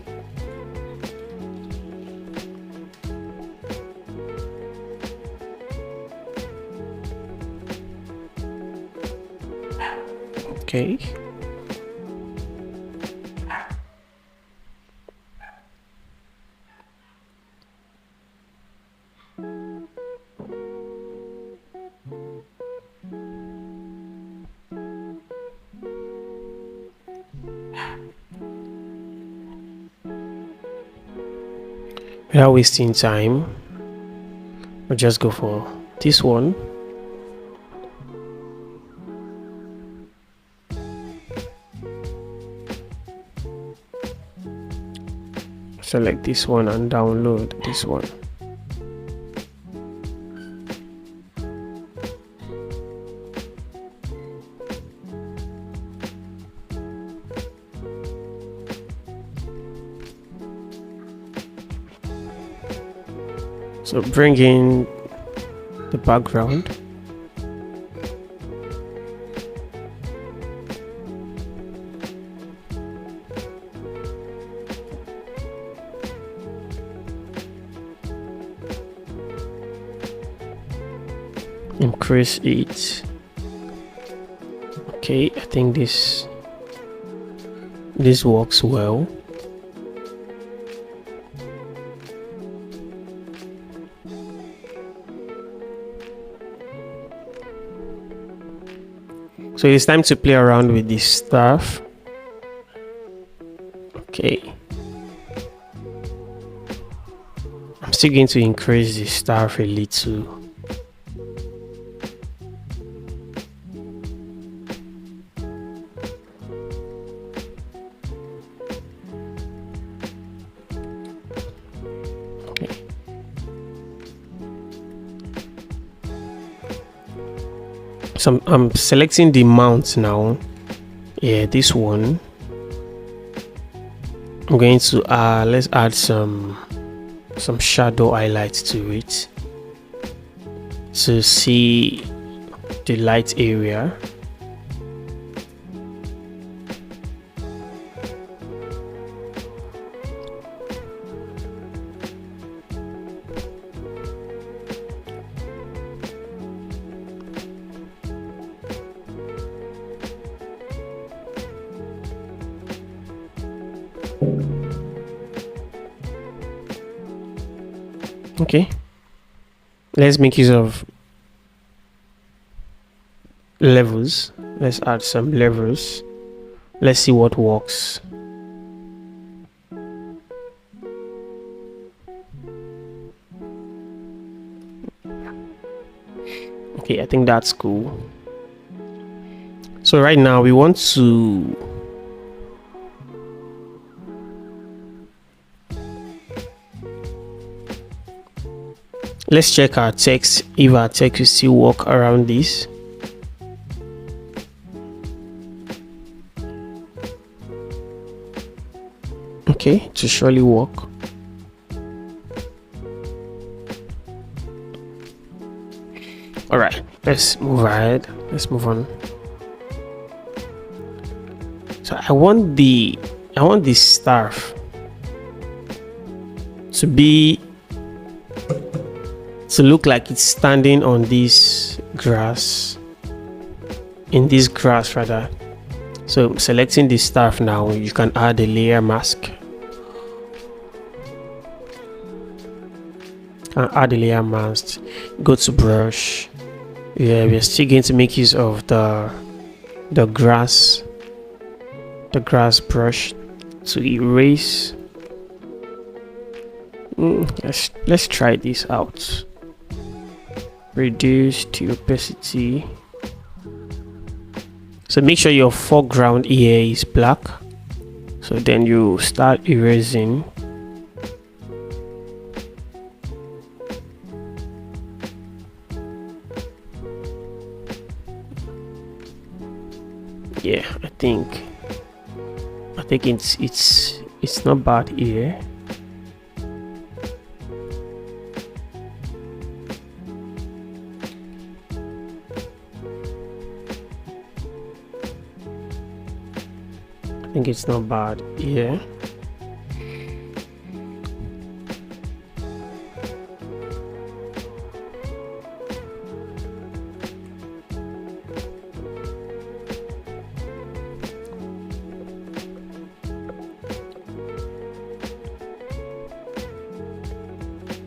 Okay. Without wasting time, we'll just go for this one. Select this one and download this one. So bring in the background. Increase it. Okay, I think this works well. So it's time to play around with this stuff. Okay. I'm still going to increase the staff a little. So I'm selecting the mount now. Yeah, this one. I'm going to let's add some shadow highlights to it to see the light area. Okay, let's make use of levels. Let's add some levels. Let's see what works. Okay, I think that's cool. So right now we want to let's check our text, if our text will still work around this. Okay, to surely work. All right, let's move ahead. Let's move on. So I want the staff to look like it's standing on this grass, in this grass rather. So selecting the staff now, you can add a layer mask. Add a layer mask. Go to brush. Yeah, we're still going to make use of the grass brush to erase. Let's try this out. Reduce the opacity. So make sure your foreground here is black. So then you start erasing. Yeah, I think it's not bad here. I think it's not bad here.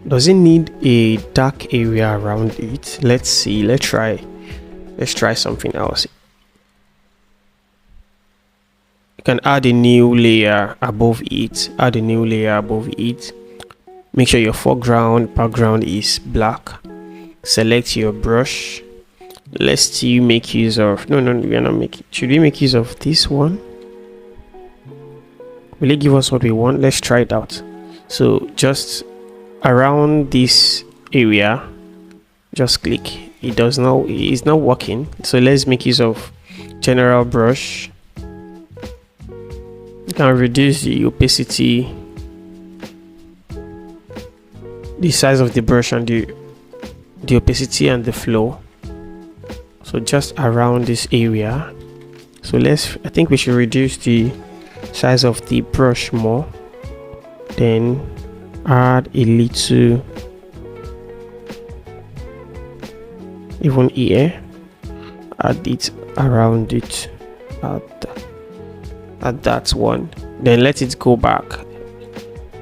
Does it need a dark area around it? Let's see. Let's try something else. You can add a new layer above it. Make sure your background is black. Select your brush. Let's still make use of we are not making. Should we make use of this one? Will it give us what we want? Let's try it out. So just around this area, just click. It's not working. So let's make use of general brush. You can reduce the opacity, the size of the brush, and the opacity and the flow. So just around this area. So I think we should reduce the size of the brush more. Then add a little, even here, add it around it at that one. Then let it go back.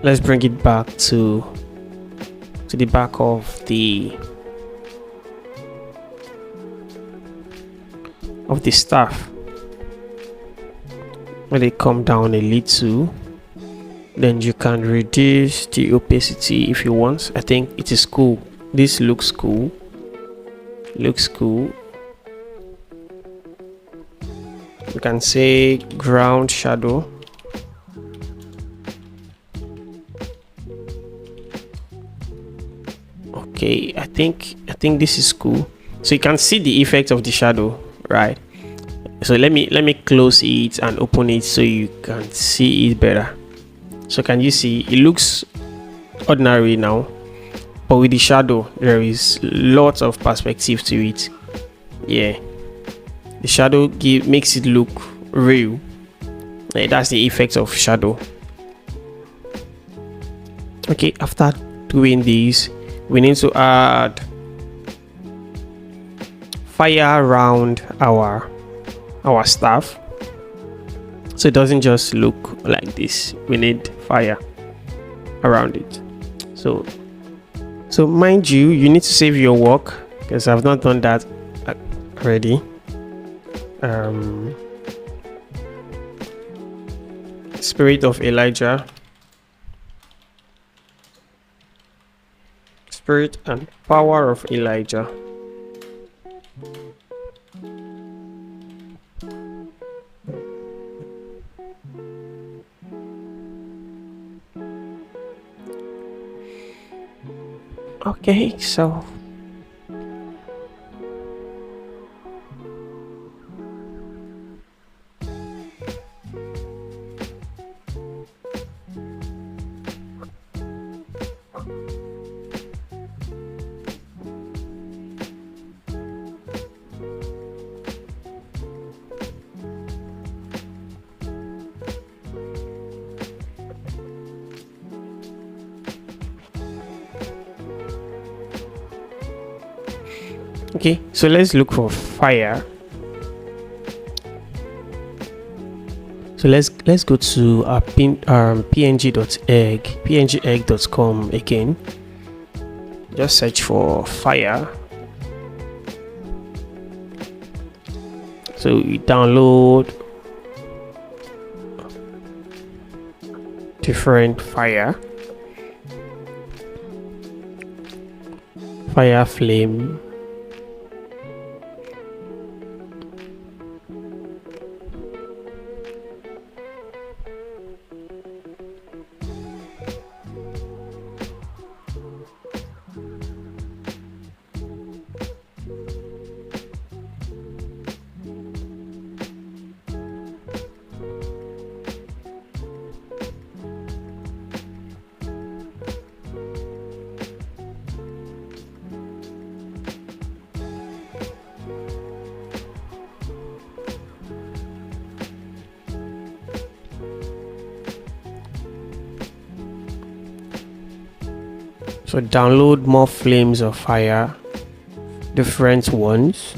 Let's bring it back to the back of the staff. Let it come down a little. Then you can reduce the opacity if you want. I think it is cool. This looks cool. You can say ground shadow. Okay, I think this is cool. So you can see the effect of the shadow, right? So let me close it and open it so you can see it better. So can you see it looks ordinary now, but with the shadow there is lots of perspective to it. Yeah, the shadow makes it look real. That's the effect of shadow. Okay, after doing this, we need to add fire around our staff, so it doesn't just look like this. We need fire around it. So mind you need to save your work, because I've not done that already. Spirit of Elijah, spirit and power of Elijah. Okay, so Okay, so let's look for fire. So let's go to our png.egg.com again. Just search for fire. So you download different fire flame. So download more flames of fire, different ones.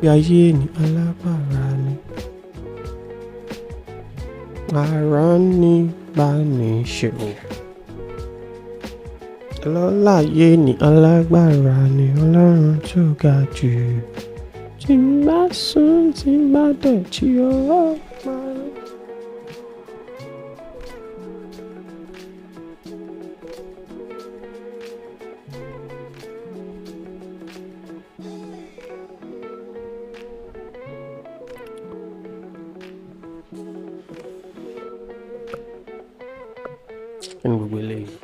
Ayé ni alágbára ni, ara ní bá ní ṣe o. Ọlọ́láyé ni alágbára ni, Ọlọ́run tó ga jù. Tí n bá sùn, tí n bá dẹ̀ jí ó máa. And we will leave.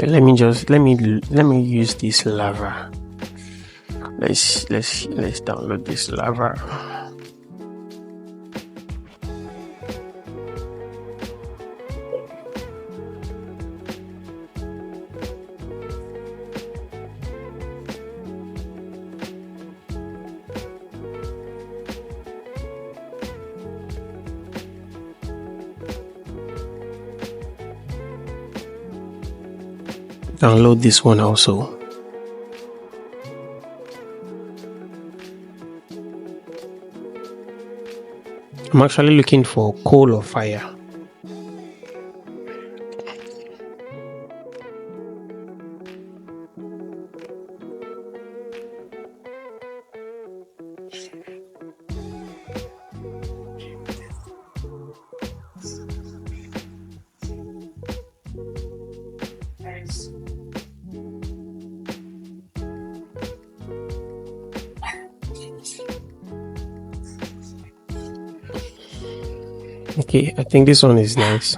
Let me use this lava. Let's download this lava. Download this one also. I'm actually looking for coal or fire. Okay, I think this one is nice.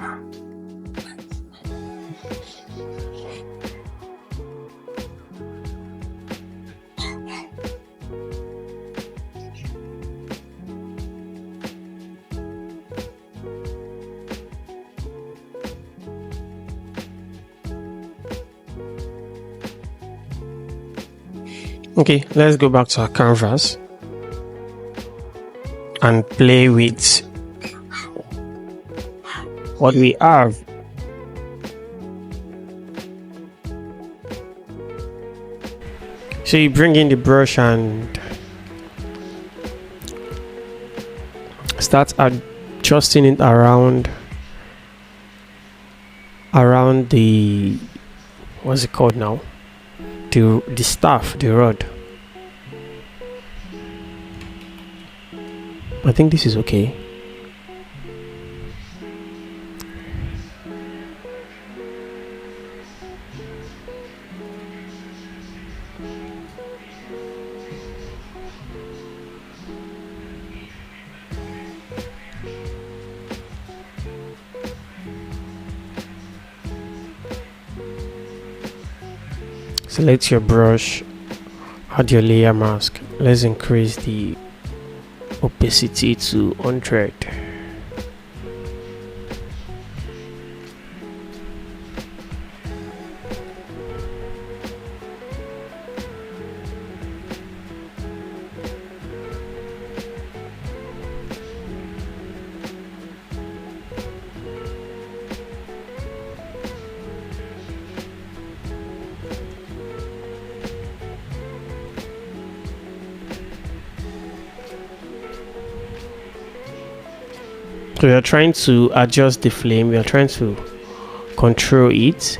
Okay, let's go back to our canvas and play with what we have. So you bring in the brush and start adjusting it around the, what's it called now, the staff, the rod. I think this is okay. Select your brush, add your layer mask. Let's increase the opacity to 100. So we are trying to adjust the flame, we are trying to control it.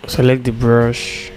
Select the brush.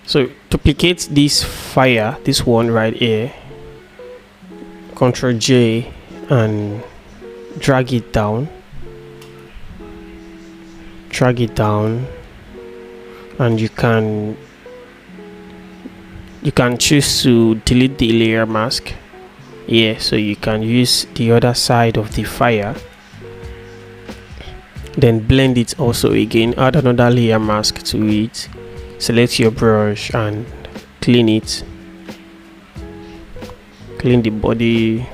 So duplicate this fire, this one right here, Ctrl J and drag it down, and you can choose to delete the layer mask here, so you can use the other side of the fire Then blend it also again, add another layer mask to it, select your brush and clean it, clean the body.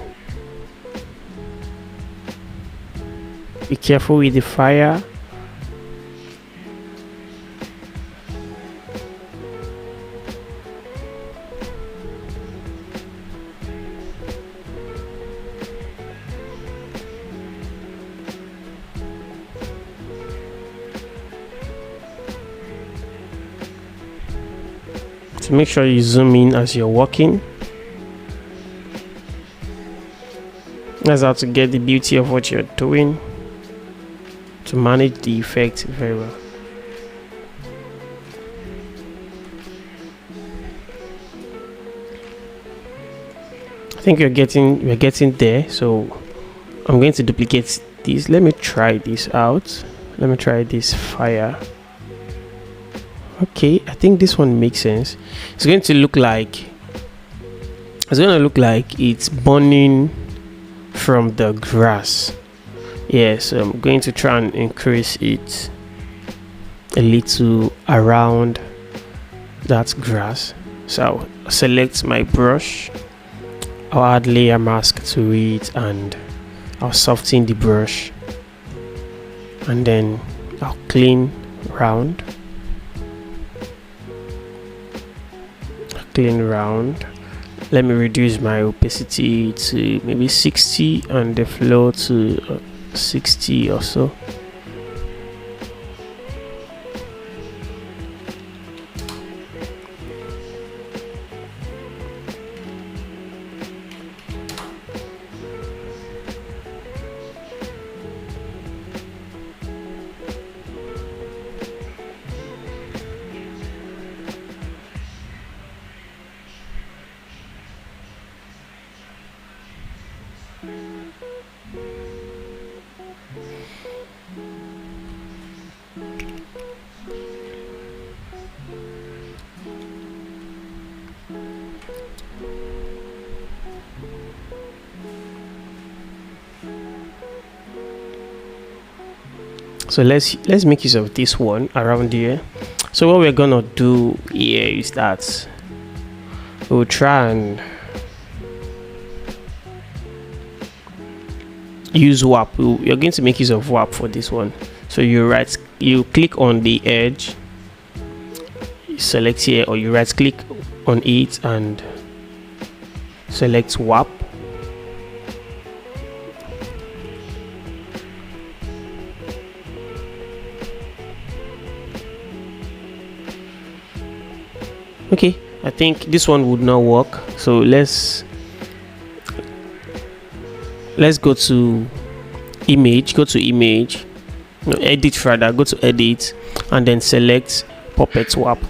Be careful with the fire. So make sure you zoom in as you're working. That's how to get the beauty of what you're doing, to manage the effect very well. I think we're getting there. So I'm going to duplicate this. Let me try this out. Let me try this fire. Okay, I think this one makes sense. It's going to look like it's burning from the grass. Yes, so I'm going to try and increase it a little around that grass. So I'll select my brush, I'll add layer mask to it, and I'll soften the brush, and then I'll clean round. Let me reduce my opacity to maybe 60 and the flow to 60 or so. So let's make use of this one around here. So what we're gonna do here is that we'll try and use warp. You're going to make use of warp for this one. So you click on the edge, you select here, or you right click on it and select warp. Okay, I think this one would not work, so let's go to image, no, edit rather, go to edit and then select puppet warp.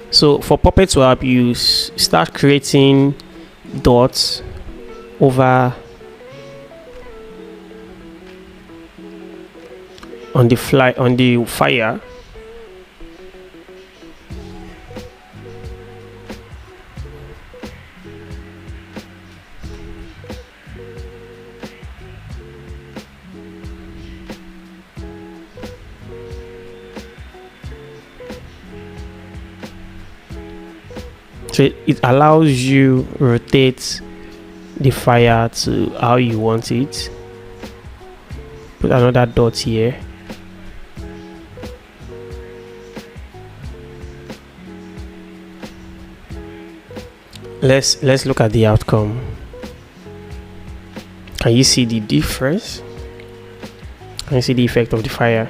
So for puppet warp, you start creating dots over on the fire. So it allows you rotate the fire to how you want it. Put another dot here. Let's look at the outcome. Can you see the difference? Can you see the effect of the fire?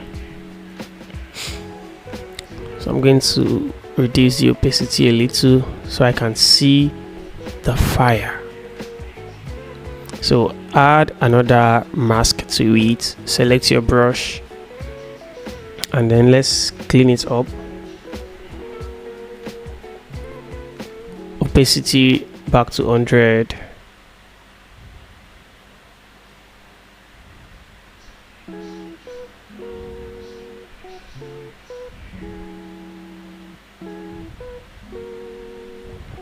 So I'm going to reduce the opacity a little so I can see the fire. So add another mask to it, select your brush, and then let's clean it up. Opacity back to 100.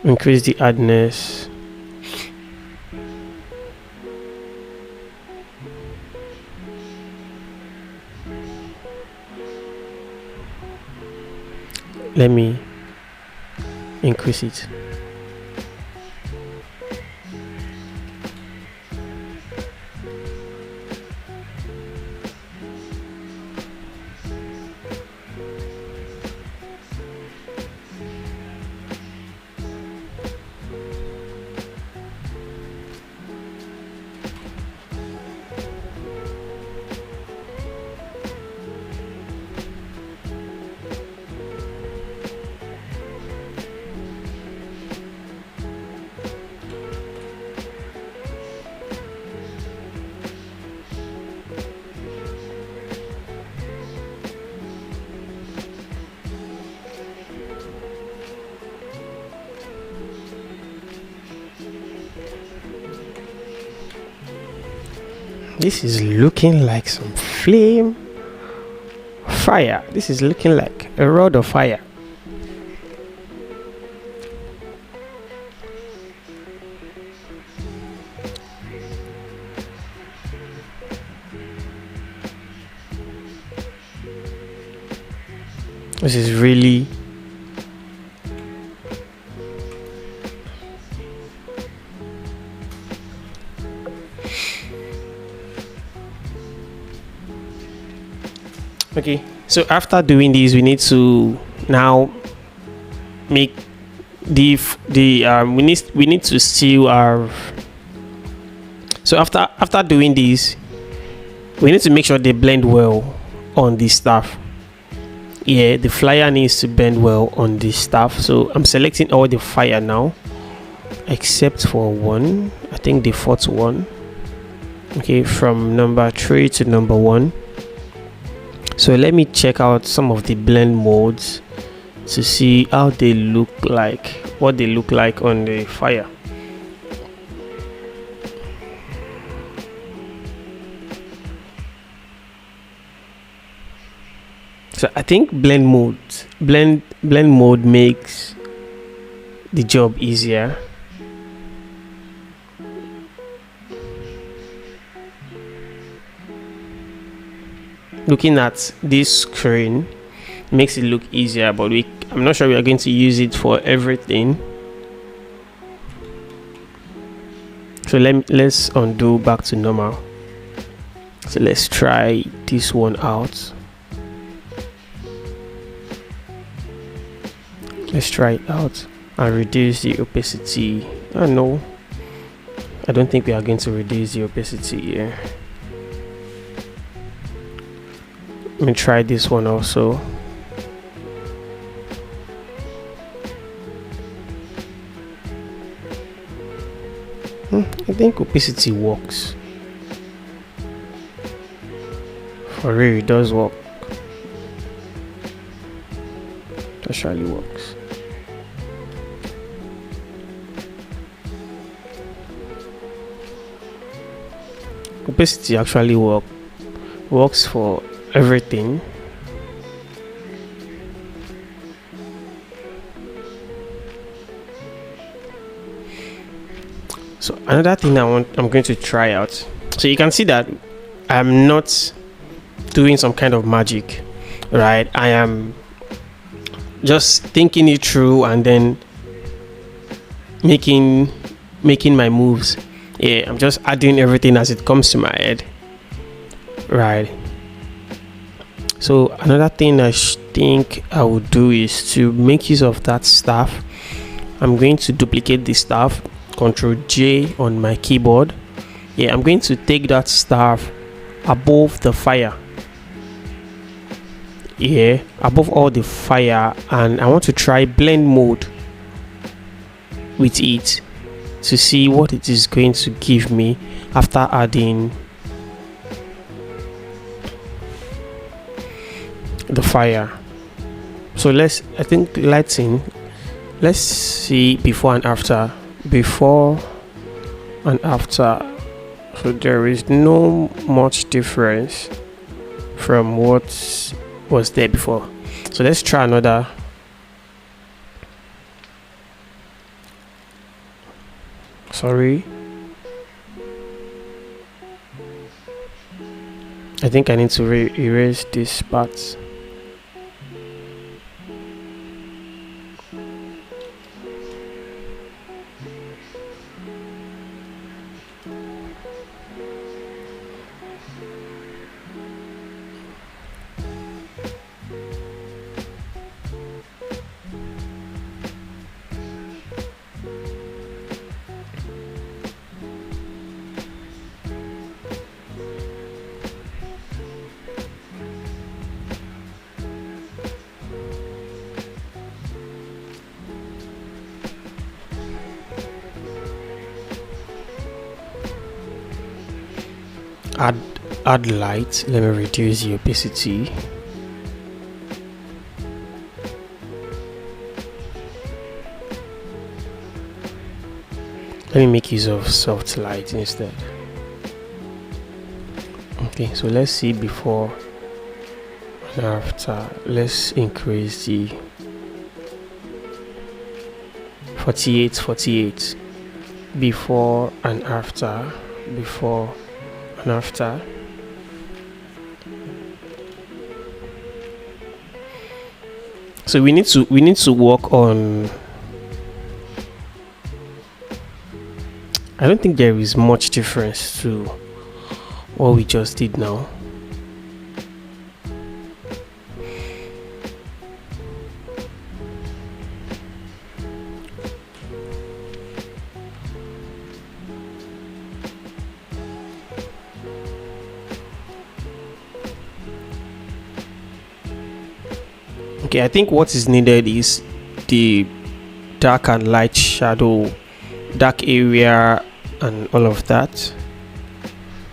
Increase the hardness. Let me increase it. This is looking like some flame fire. This is looking like a rod of fire. This is really okay. So after doing this, we need to now make the we need to seal our. So after doing this, we need to make sure they blend well on the staff. Yeah, the flyer needs to bend well on the staff. So I'm selecting all the fire now, except for one. I think the fourth one. Okay, from number 3 to number 1. So let me check out some of the blend modes to see how they look like, what they look like on the fire. So I think blend mode makes the job easier. Looking at this screen makes it look easier, but I'm not sure we are going to use it for everything. So let's undo back to normal. So let's try this one out. Let's try it out and reduce the opacity. Oh no, I don't think we are going to reduce the opacity here. Let me try this one also. I think opacity works. For real, it does work. It actually works. Opacity actually works for everything. So another thing I'm going to try out. So you can see that I'm not doing some kind of magic, right? I am just thinking it through and then making my moves. Yeah, I'm just adding everything as it comes to my head, right? So another thing I think I would do is to make use of that staff. I'm going to duplicate the staff, Ctrl J on my keyboard. Yeah, I'm going to take that staff above the fire. Yeah, above all the fire, and I want to try blend mode with it to see what it is going to give me after adding the fire. So I think lighting, let's see before and after. So there is no much difference from what was there before. So let's try another. Sorry, I think I need to erase this part. add add light. Let me reduce the opacity. Let me make use of soft light instead. Okay, so let's see before and after. Let's increase the 48 before and after, before and after. So we need to work on. I don't think there is much difference to what we just did now. Okay, I think what is needed is the dark and light shadow, dark area and all of that.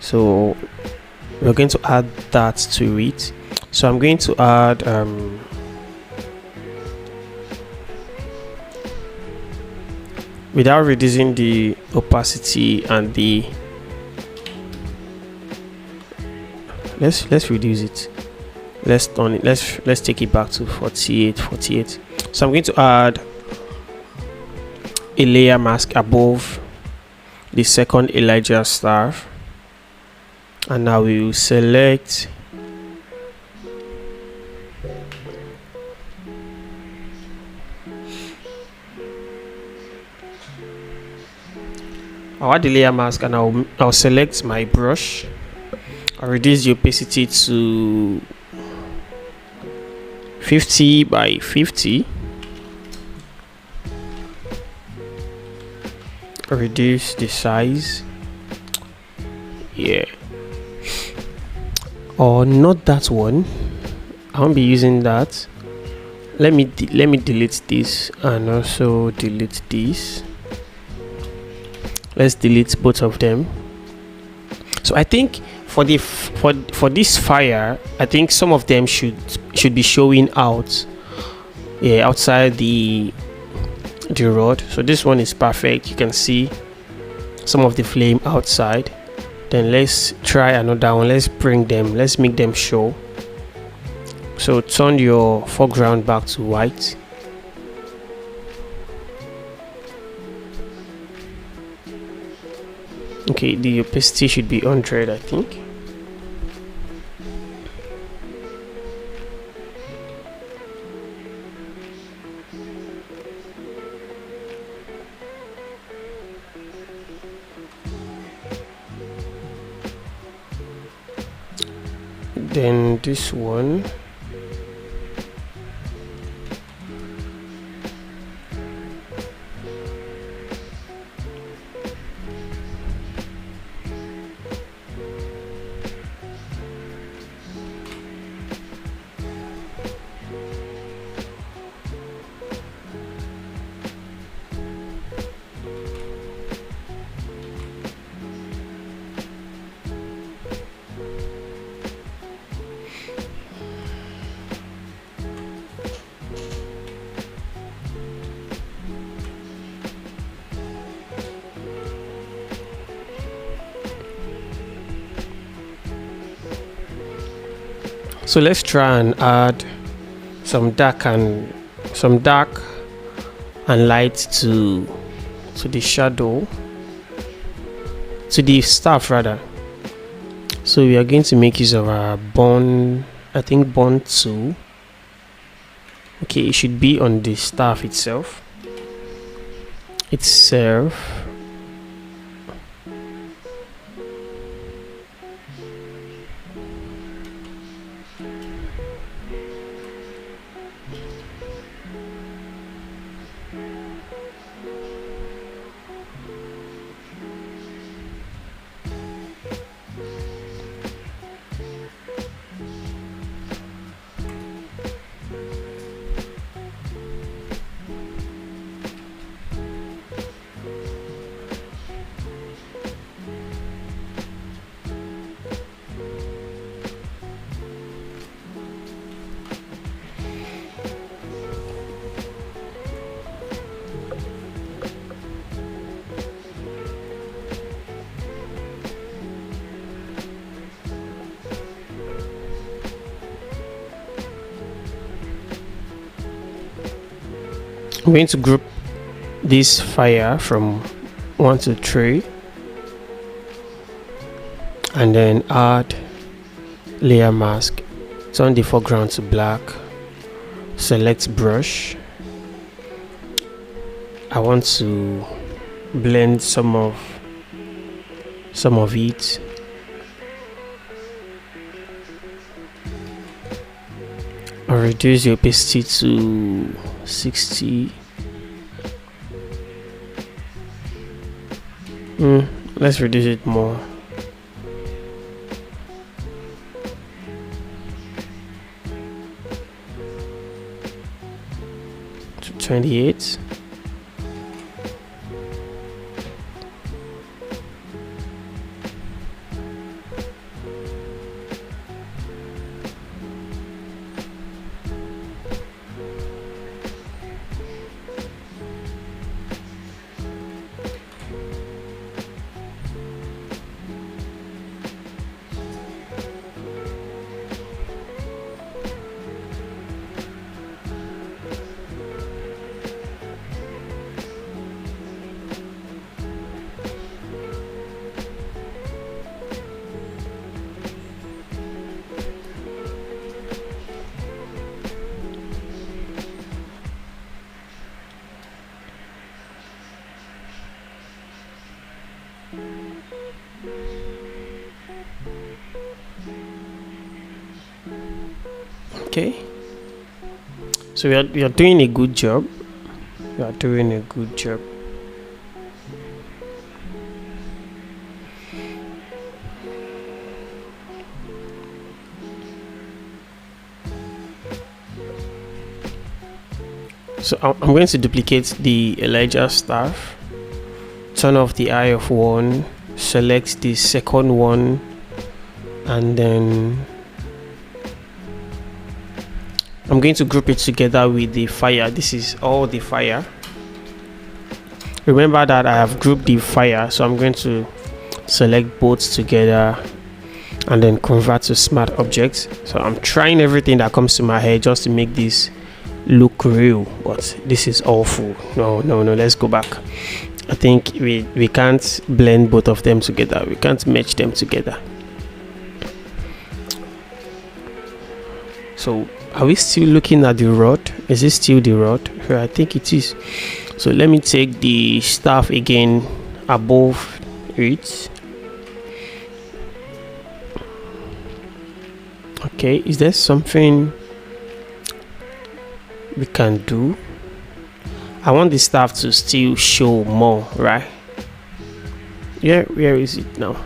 So we're going to add that to it. So I'm going to add without reducing the opacity and the let's reduce it. Let's turn it. Let's take it back to 48. So I'm going to add a layer mask above the second Elijah star, and now we will select I'll add the layer mask, and I'll select my brush. I'll reduce the opacity to 50 by 50. Reduce the size. Yeah. Or not that one. I won't be using that. Let me delete this and also delete this. Let's delete both of them. So I think for this fire, I think some of them should be showing out, yeah, outside the rod. So this one is perfect. You can see some of the flame outside. Then let's try another one. Let's make them show. So turn your foreground back to white. Okay, the opacity should be 100, I think. Then this one. So let's try and add some dark and light to the shadow, to the staff rather. So we are going to make use of our bond, I think bond 2. Okay, it should be on the staff itself. I'm going to group this fire from 1 to 3 and then add layer mask. Turn the foreground to black. Select brush. I want to blend some of it. I'll reduce the opacity to 60. Let's reduce it more. To 28. Okay, so we are doing a good job. We are doing a good job. So I'm going to duplicate the Elijah staff. Turn off the eye of one. Select the second one, and then I'm going to group it together with the fire. This is all the fire. Remember that I have grouped the fire, so I'm going to select both together and then convert to smart objects. So I'm trying everything that comes to my head just to make this look real, but this is awful. No, let's go back. I think we can't blend both of them together. We can't match them together. So are we still looking at the rod? Is it still the rod? I think it is. So let me take the staff again above it. Okay, is there something we can do? I want the staff to still show more, right? Yeah, where is it now?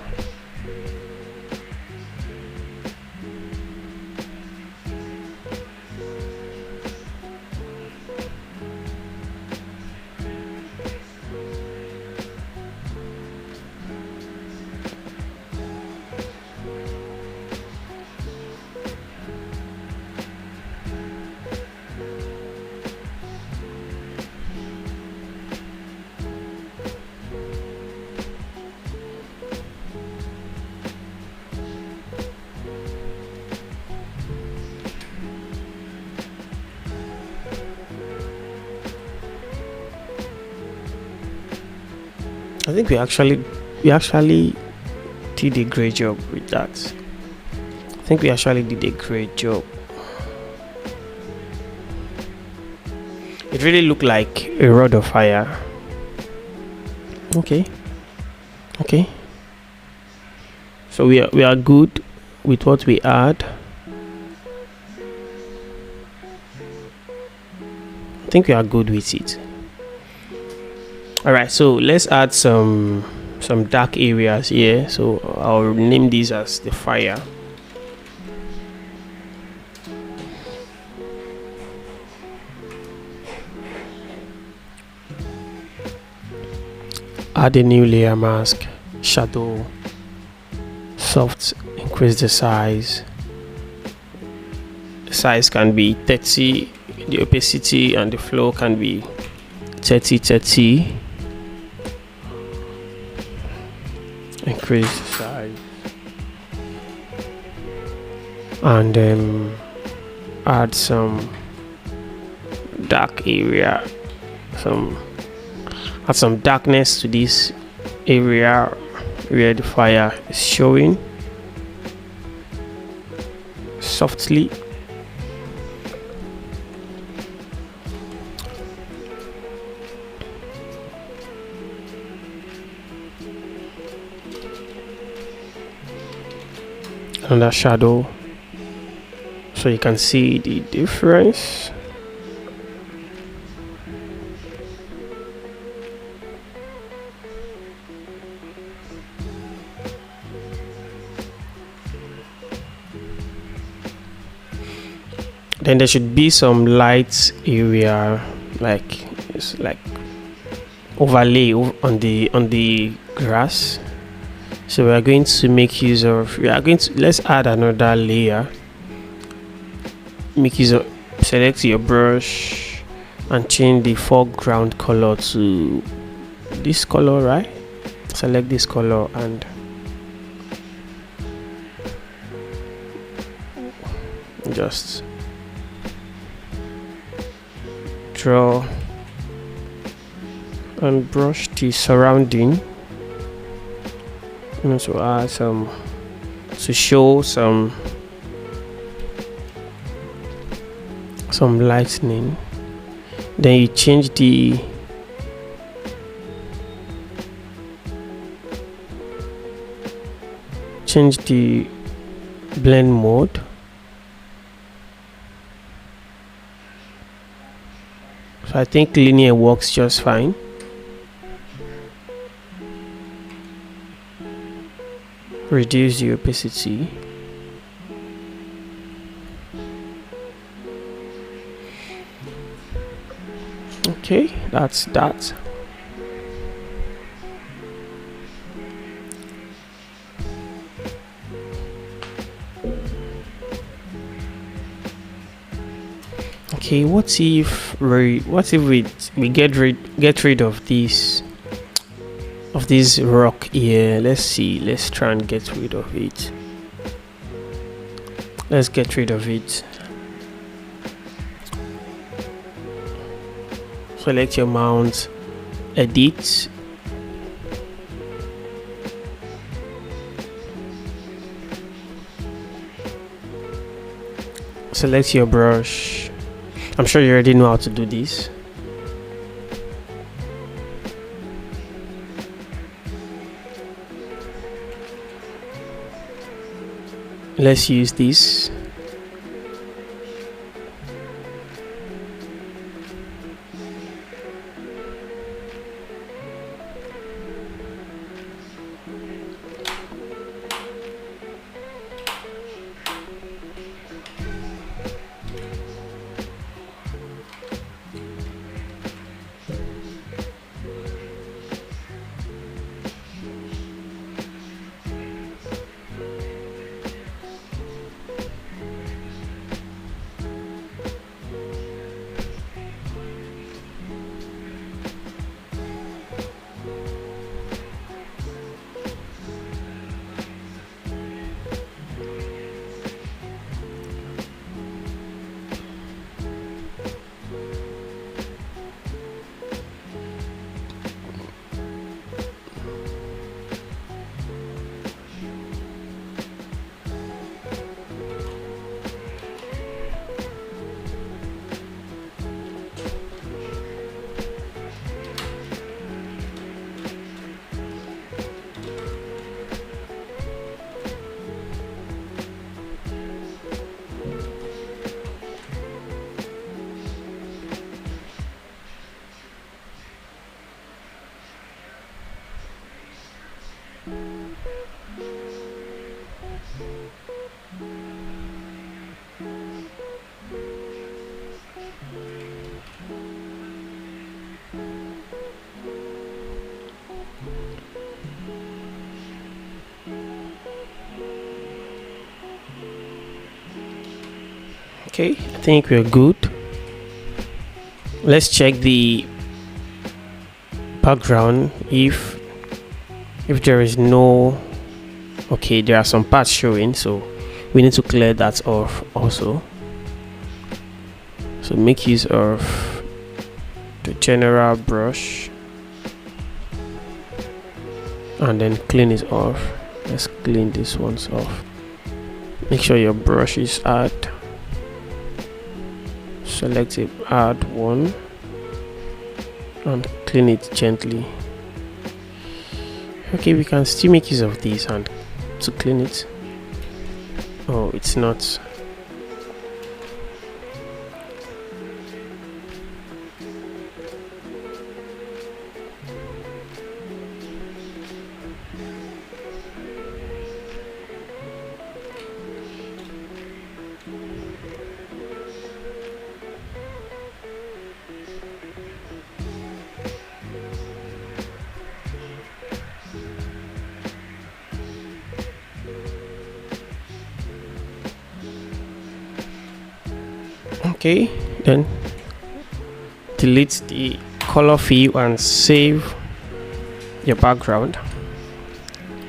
I think we actually did a great job with that. I think we actually did a great job. It really looked like a rod of fire. Okay. So we are good with what we add. I think we are good with it. All right, so let's add some dark areas here. So I'll name these as the fire. Add a new layer mask, shadow, soft, increase the size. The size can be 30, the opacity and the flow can be 30. Increase the size and then add some dark area add some darkness to this area where the fire is showing softly. Another shadow, so you can see the difference. Then there should be some light area, like it's like overlay on the grass. So we are going to make use of, let's add another layer. Make use of, select your brush and change the foreground color to this color, right? Select this color and just draw and brush the surrounding. And also add some to show some lightning. Then you change the blend mode. So I think linear works just fine. Reduce the opacity. Okay, that's that. Okay, what if we get rid of this rock here? Let's see, let's try and get rid of it. Let's get rid of it. Select your mount, edit, select your brush. I'm sure you already know how to do this. Let's use this. Okay, I think we're good. Let's check the background if there is no, okay, there are some parts showing, so we need to clear that off also. So make use of the general brush and then clean it off. Let's clean these ones off. Make sure your brush is hard. Select a hard one and clean it gently. Okay, we can still make use of this hand to clean it. Oh, it's not. Okay, then delete the color fill and save your background.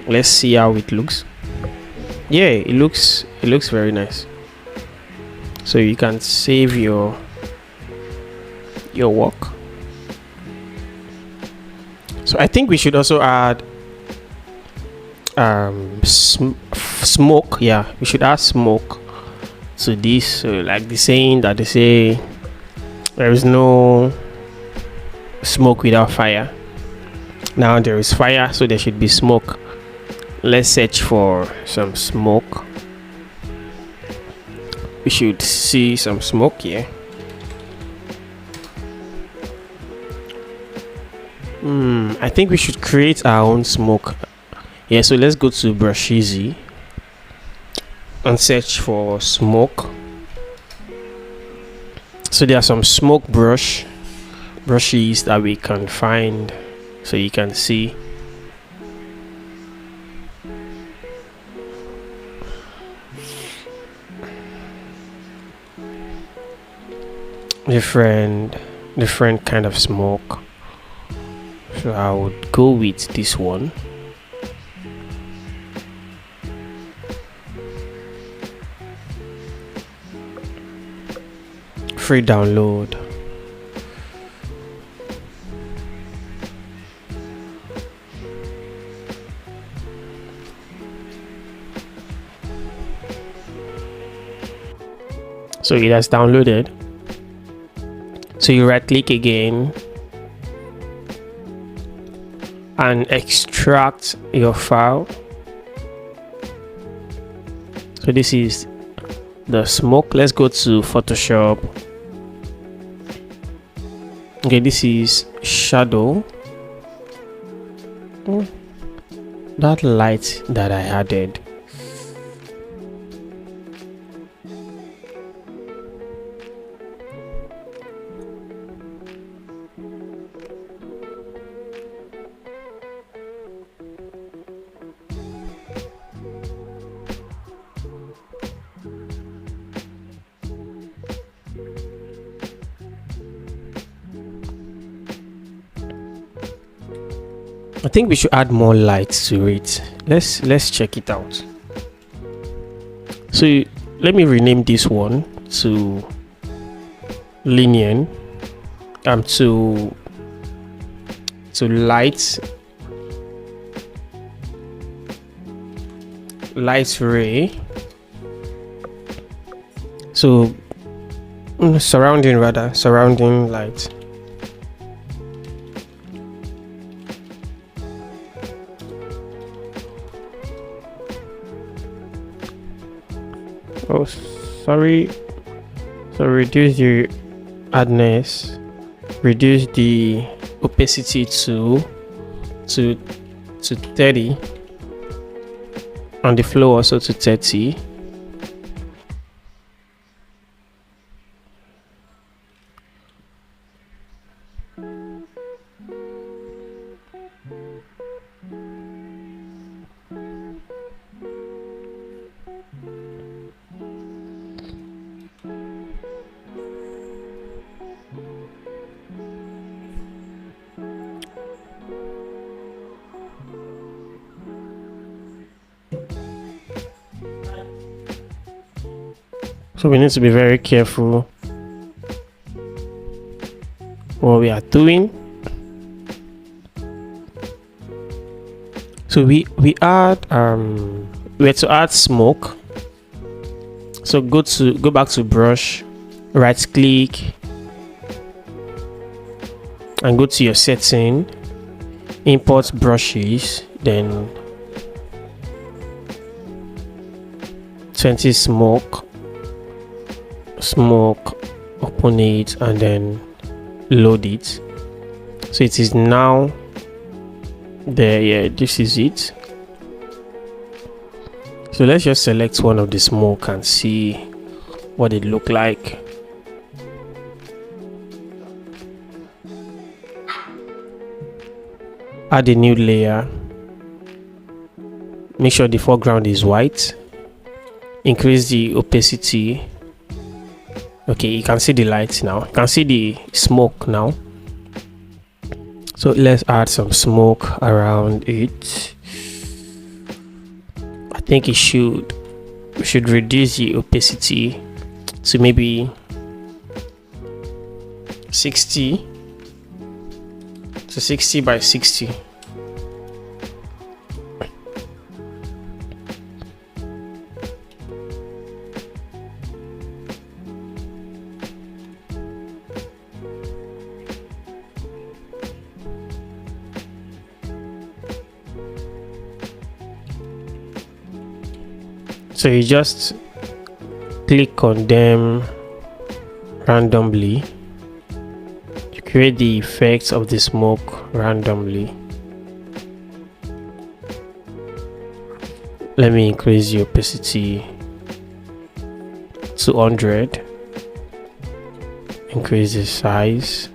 Let's see how it looks. Yeah, it looks very nice. So you can save your work. So I think we should also add smoke. Yeah, we should add smoke to this. So like the saying that they say, there is no smoke without fire. Now there is fire, so there should be smoke. Let's search for some smoke. We should see some smoke here. I think we should create our own smoke. Yeah, so let's go to brush easy and search for smoke. So there are some smoke brushes that we can find, so you can see. Different kind of smoke. So I would go with this one. Free download. So it has downloaded. So you right click again and extract your file. So this is the smoke. Let's go to Photoshop. Okay, this is shadow. That light that I added. I think we should add more light to it. Let's check it out. So let me rename this one to linear, to light ray. So surrounding light. Oh, sorry. So reduce the hardness, reduce the opacity to 30, and the flow also to 30. So we need to be very careful what we are doing. So we add we have to add smoke. So go back to brush, right click, and go to your setting, import brushes, then 20 smoke, open it, and then load it. So it is now there. Yeah, this is it. So let's just select one of the smoke and see what it look like. Add a new layer. Make sure the foreground is white. Increase the opacity. Okay, you can see the lights now. You can see the smoke now. So let's add some smoke around it. I think we should reduce the opacity to maybe 60 to 60 by 60. So you just click on them randomly to create the effects of the smoke randomly. Let me increase the opacity to 100. Increase the size.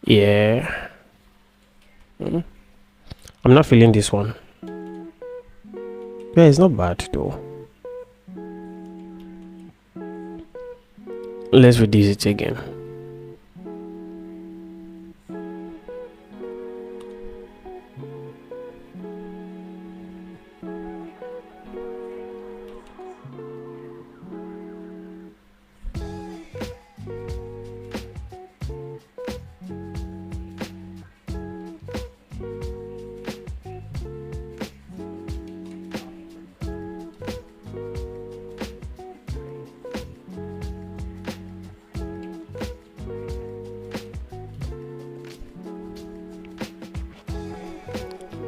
Yeah. I'm not feeling this one. Yeah, it's not bad though. Let's reduce it again.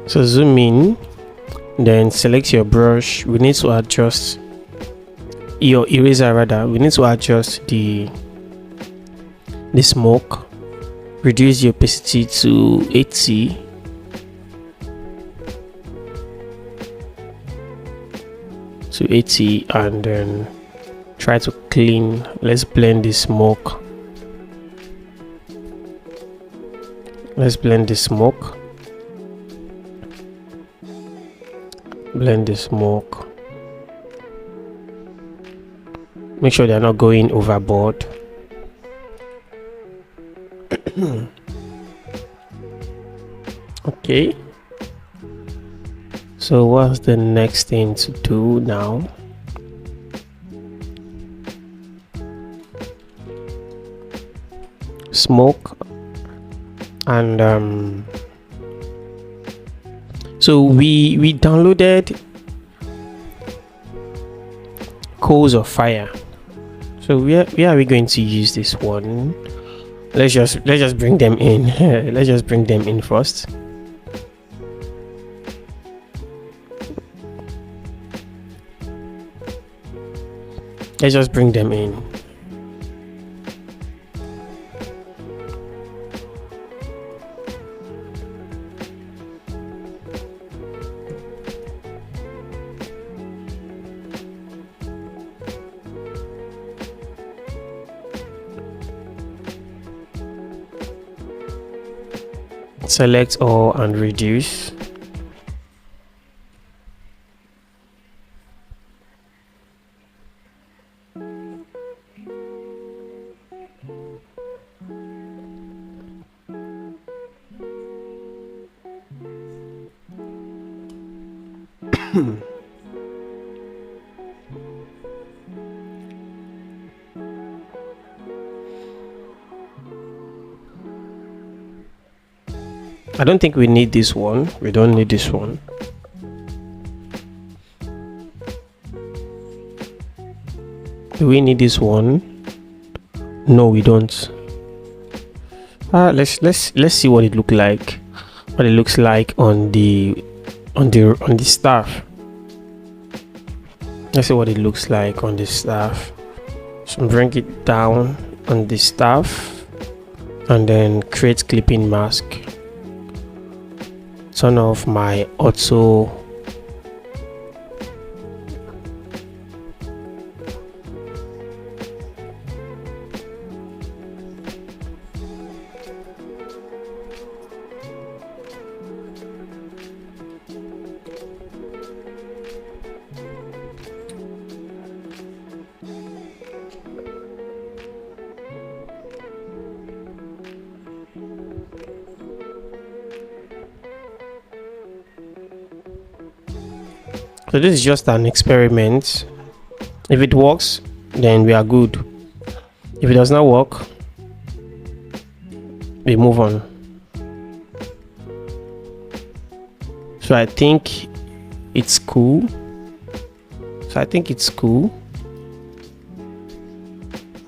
So zoom in, then select your brush. We need to adjust your eraser rather. We need to adjust the smoke. Reduce the opacity to 80. And then try to clean. Let's blend the smoke. Blend the smoke. Make sure they're not going overboard. Okay. So what's the next thing to do now? Smoke and so we downloaded coals of fire. So where are we going to use this one? Let's just bring them in. Let's just bring them in first. Let's just bring them in. Select all and reduce. I don't think we need this one. We don't need this one. Do we need this one? No, we don't. Let's see what it look like. What it looks like on the staff. Let's see what it looks like on the staff. So bring it down on the staff and then create clipping mask. Turn off my auto. So this is just an experiment. If it works, then we are good. If it does not work, we move on. So I think it's cool.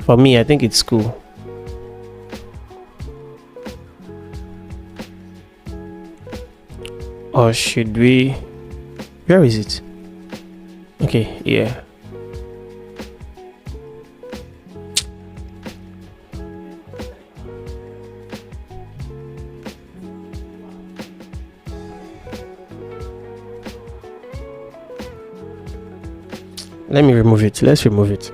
For me, I think it's cool. Or should we? Where is it? Okay, yeah. Let me remove it. Let's remove it.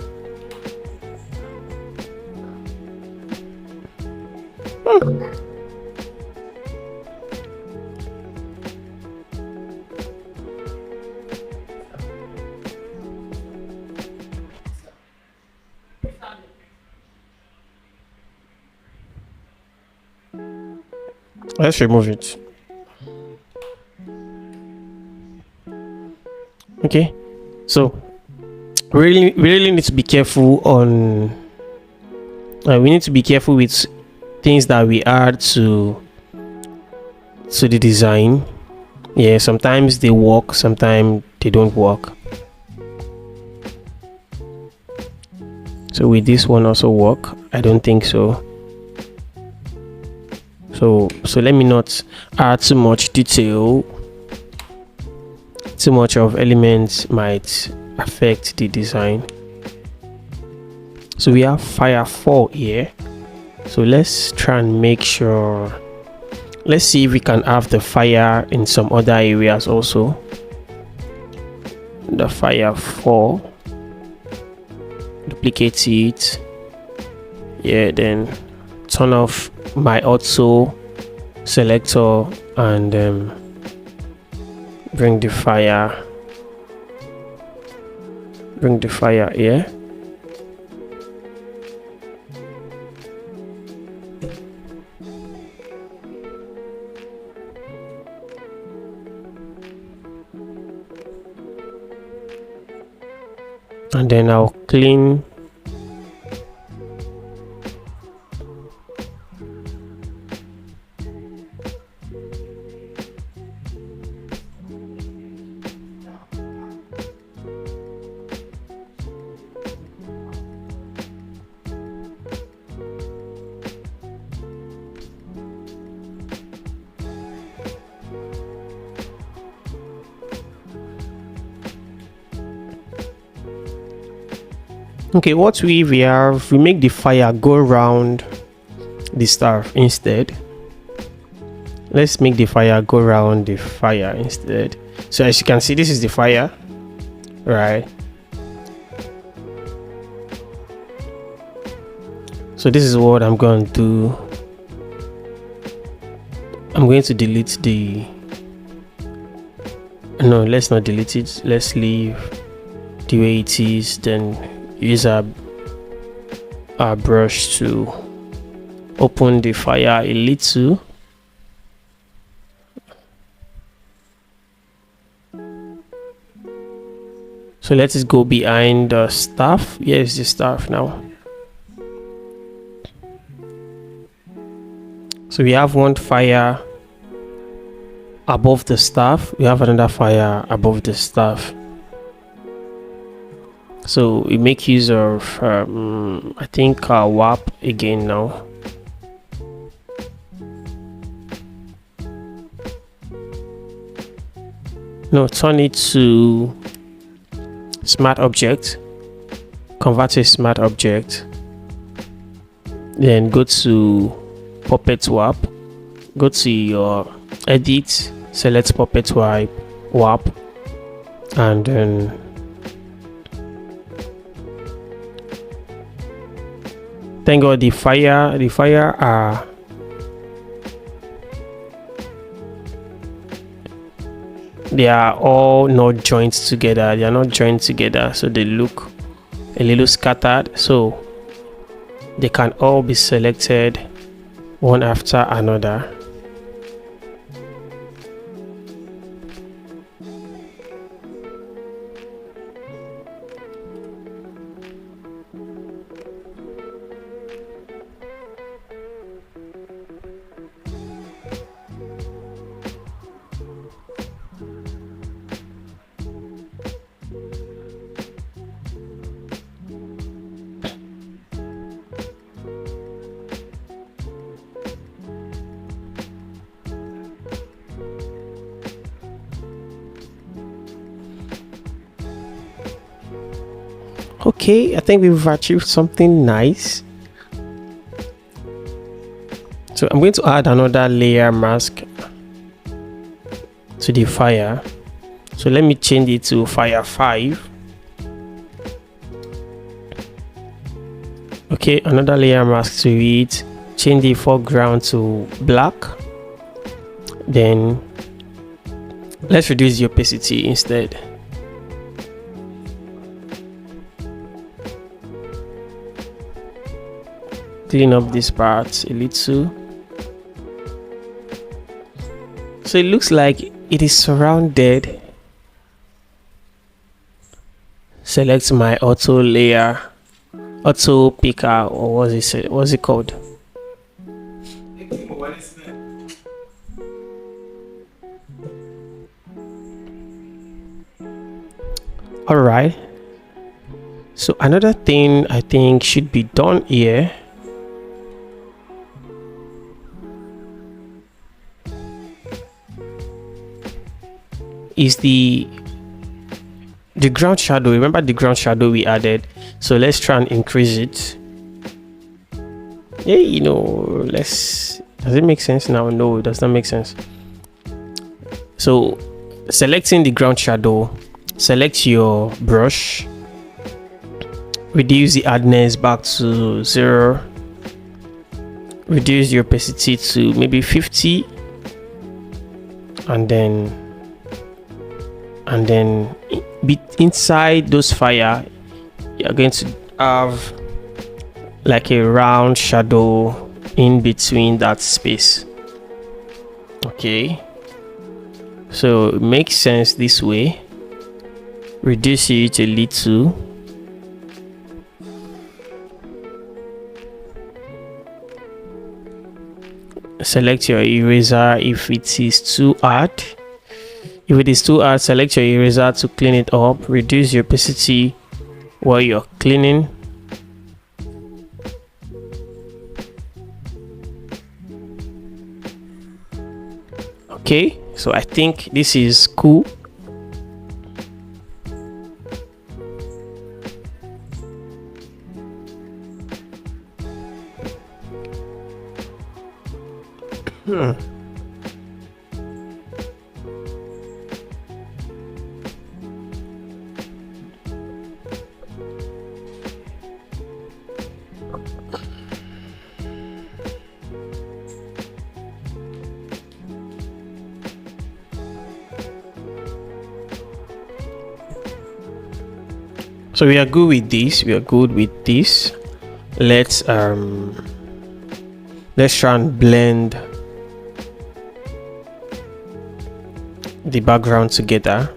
Let's remove it. Okay, so we really need to be careful on. We need to be careful with things that we add to the design. Yeah, sometimes they work, sometimes they don't work. So will this one also work? I don't think so. So let me not add too much detail. Too much of elements might affect the design. So we have fire 4 here. So let's try and make sure. Let's see if we can have the fire in some other areas also. The fire 4. Duplicate it. Yeah, then turn off my auto selector and bring the fire here. And then I'll clean Okay, what we have, we make the fire go around the star instead. Let's make the fire go around the fire instead. So as you can see, this is the fire, right? So this is what I'm going to do. I'm going to delete the, no, let's not delete it. Let's leave the way it is, then use our brush to open the fire a little. So let us go behind the staff. Here's the staff now. So we have one fire above the staff. We have another fire above the staff. So we make use of I think warp again now. No, turn it to smart object, convert to a smart object, then go to puppet warp, go to your edit, select puppet warp, and then thank God the fire are they are all not joined together. They are not joined together, so they look a little scattered. So they can all be selected one after another. Okay, I think we've achieved something nice. So I'm going to add another layer mask to the fire. So let me change it to fire 5. Okay, another layer mask to it. Change the foreground to black. Then let's reduce the opacity instead. Clean up this part a little. So it looks like it is surrounded. Select my auto layer, auto picker, or what's it called? What is that? All right. So another thing I think should be done here is the ground shadow. Remember the ground shadow we added? So let's try and increase it. Yeah, does it make sense now? No, it does not make sense. So selecting the ground shadow, select your brush, reduce the hardness back to 0, reduce the opacity to maybe 50, and then inside those fire you're going to have like a round shadow in between that space. Okay, so it makes sense this way. Reduce it a little. Select your eraser if it is too hard. If it is too hard, select your eraser to clean it up. Reduce your opacity while you're cleaning. Okay, so I think this is cool. So we are good with this. Let's try and blend the background together.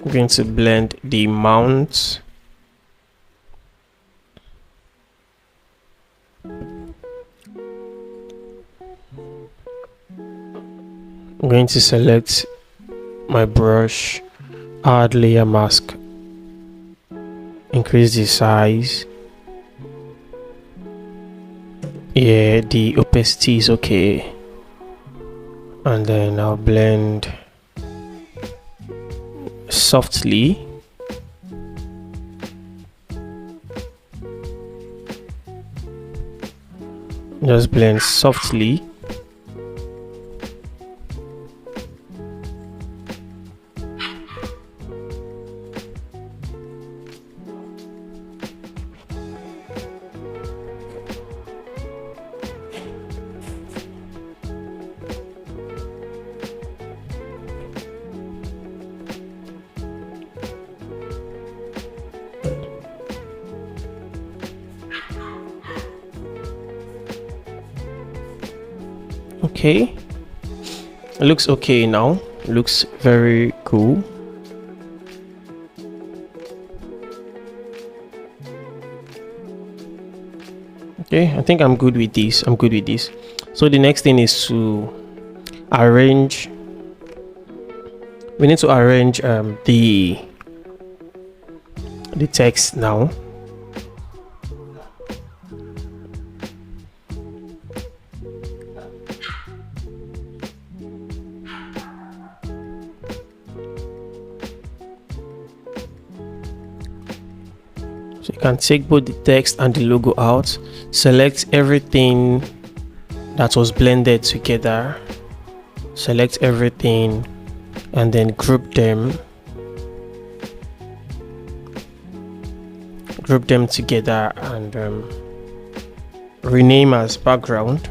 I'm going to blend the mounts. I'm going to select my brush, add layer mask, increase the size. Yeah, the opacity is okay, and then I'll blend softly. Just blend softly. Okay, it looks okay now. It looks very cool. Okay, I think I'm good with this. So the next thing is to arrange. We need to arrange the text now. So you can take both the text and the logo out, select everything that was blended together, select everything, and then group them together, and rename as background.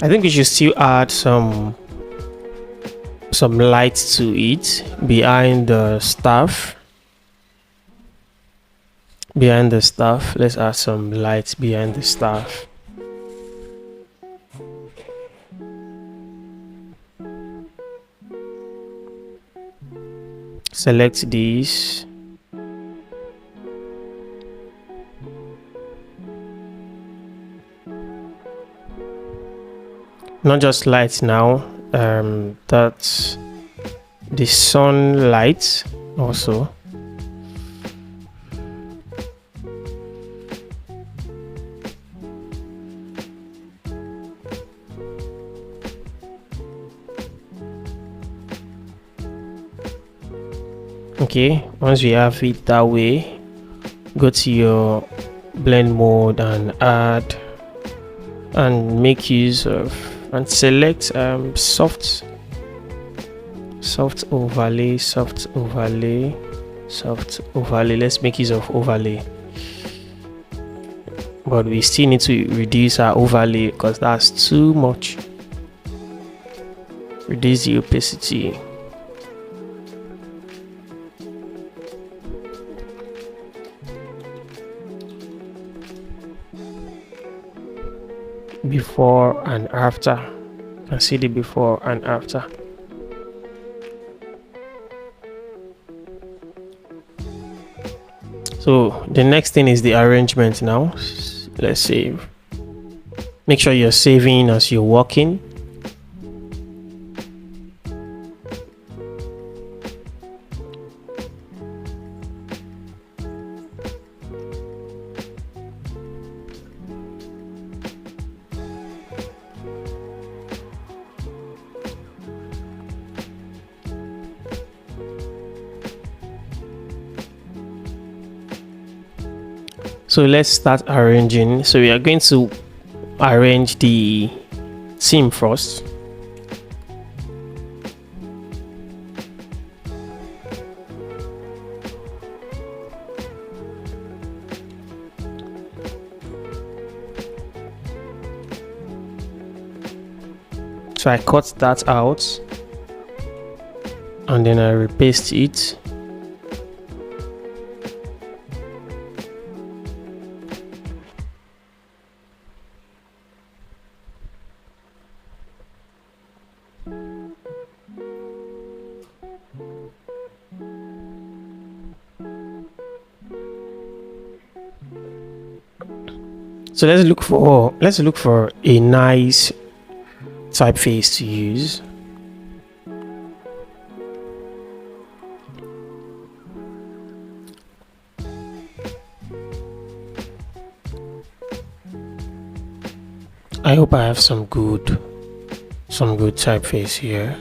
I think we should still add some light to it behind the staff. Let's add some lights behind the staff. Select these. Not just lights now, that's the sunlight also. Okay, once we have it that way, go to your blend mode and add and make use of and select soft overlay. Let's make use of overlay, but we still need to reduce our overlay because that's too much. Reduce the opacity. Before and after. You can see the before and after. So the next thing is the arrangement now. Let's save. Make sure you're saving as you're working. So let's start arranging. So we are going to arrange the theme first. So I cut that out and then I repaste it. So let's look for a nice typeface to use. I hope I have some good typeface here.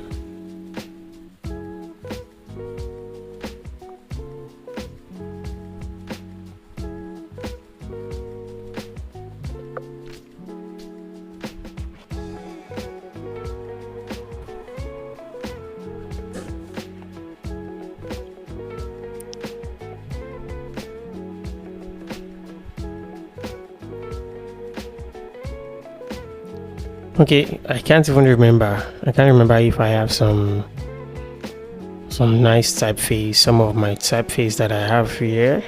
Okay, I can't even remember. I can't remember if I have some nice typeface, some of my typeface that I have here.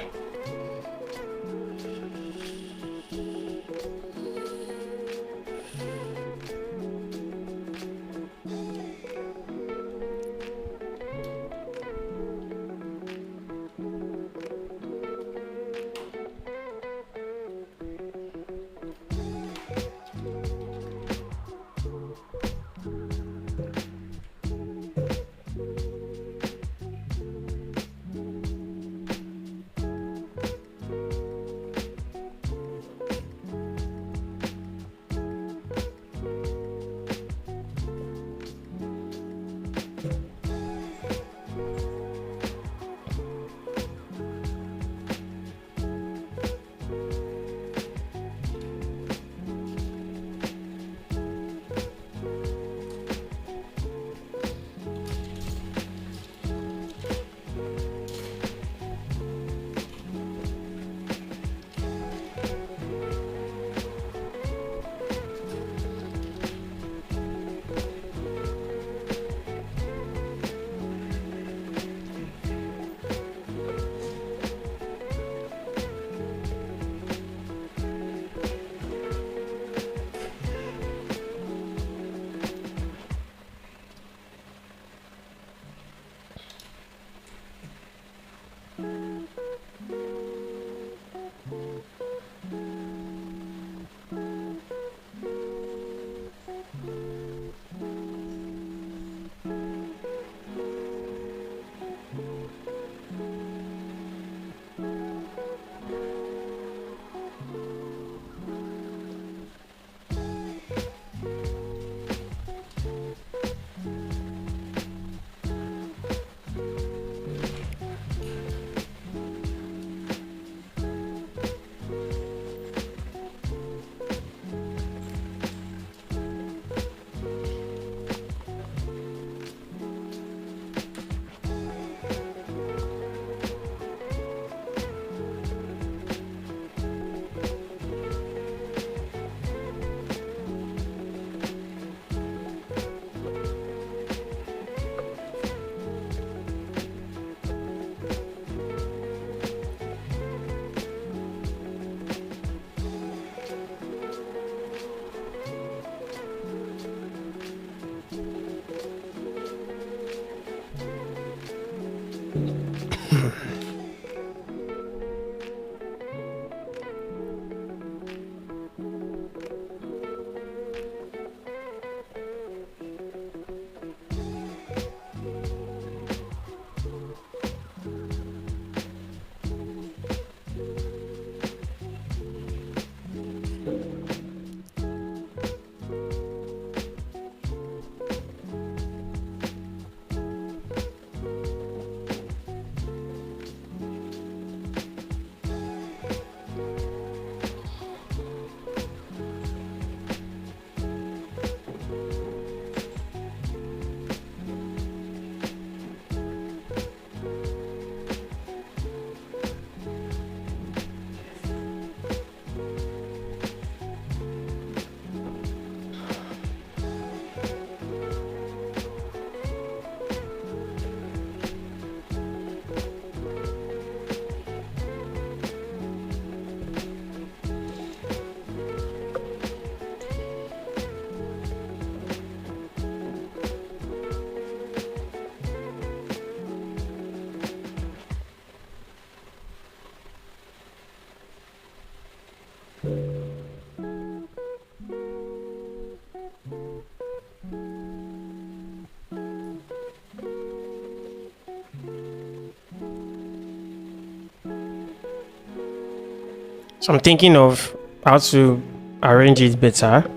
So I'm thinking of how to arrange it better.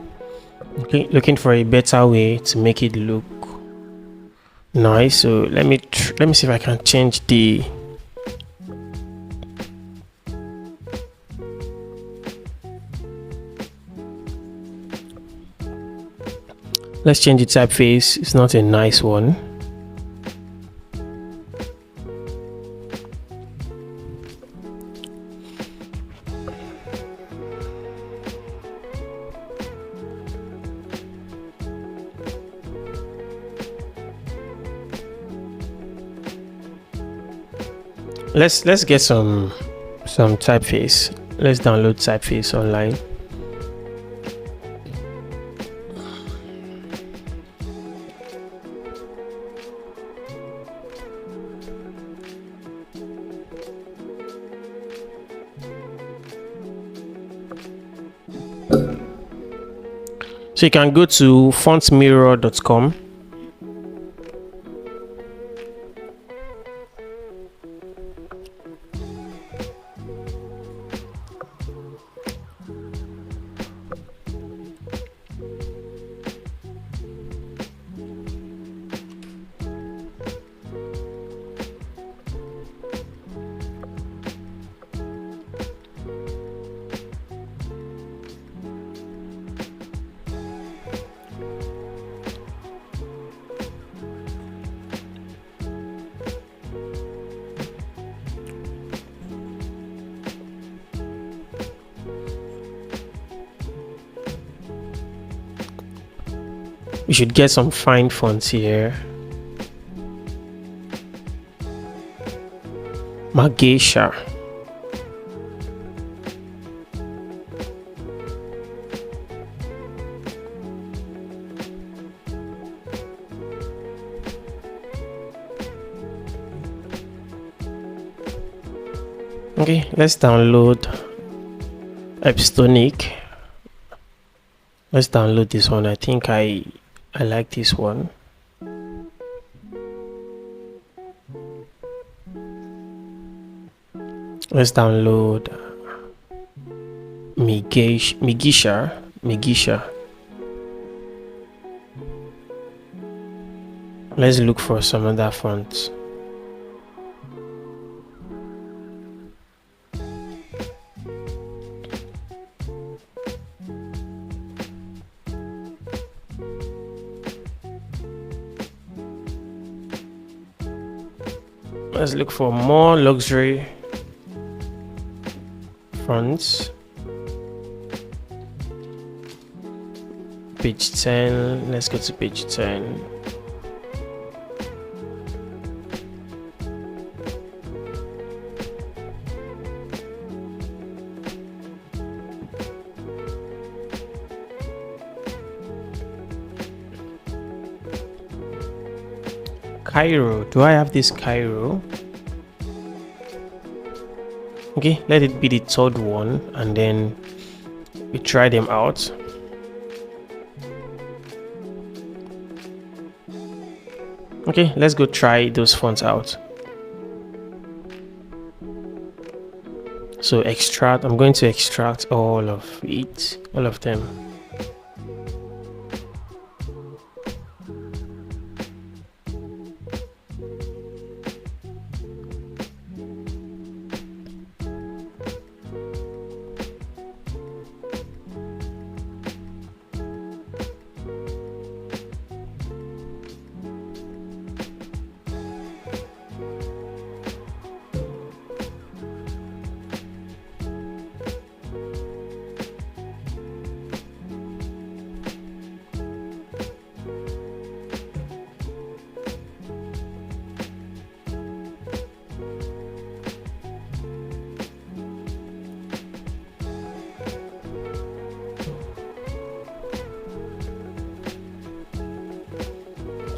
Okay, looking for a better way to make it look nice. So let me see if I can change the. Let's change the typeface. It's not a nice one. Let's get some typeface. Let's download typeface online. So you can go to fontmirror.com. We should get some fine fonts here. Mageisha. Okay, let's download Epstonic. Let's download this one. I think I like this one. Let's download Migisha. Let's look for some other fonts. Let's look for more luxury fonts. Page 10. Let's go to page 10. Cairo. Do I have this Cairo? Okay, let it be the third one and then we try them out. Okay, let's go try those fonts out. So extract, I'm going to extract all of them.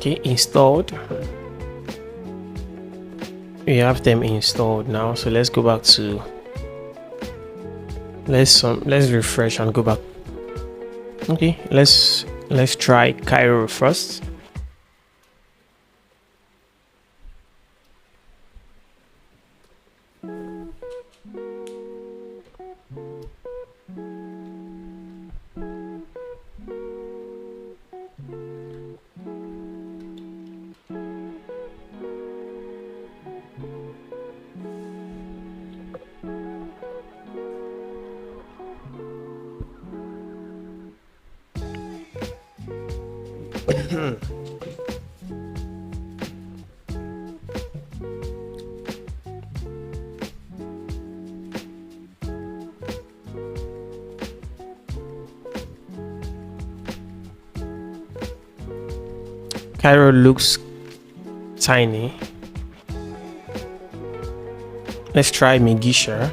Okay, installed. We have them installed now, so let's go back to let's refresh and go back. Okay, let's try Cairo first. Cairo looks tiny. Let's try Migisha.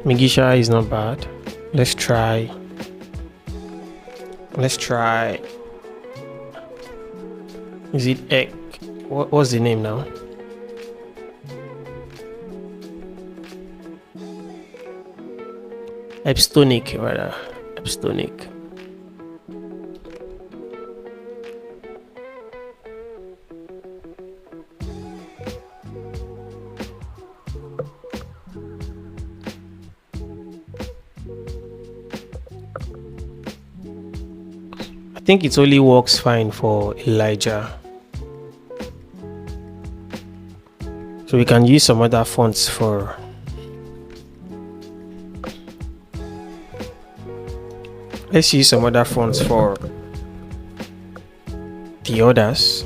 Migisha is not bad. Let's try. Is it egg? What's the name now? Epstonic, rather. Epstonic. I think it only works fine for Elijah. So we can use some other fonts for let's use some other fonts for the others.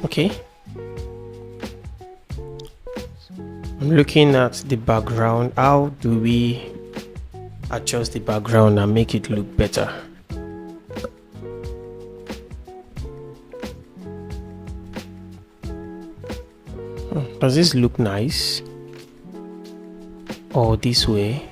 Okay. I'm looking at the background. How do we adjust the background and make it look better? Does this look nice? Or this way?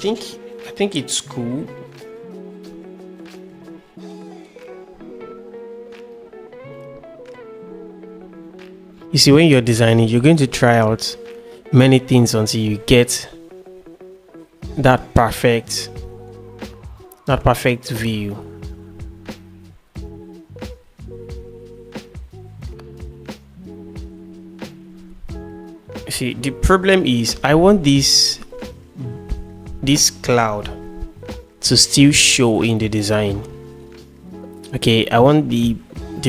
I think it's cool. You see, when you're designing, you're going to try out many things until you get that perfect view. See, the problem is I want this cloud to still show in the design. Okay, I want the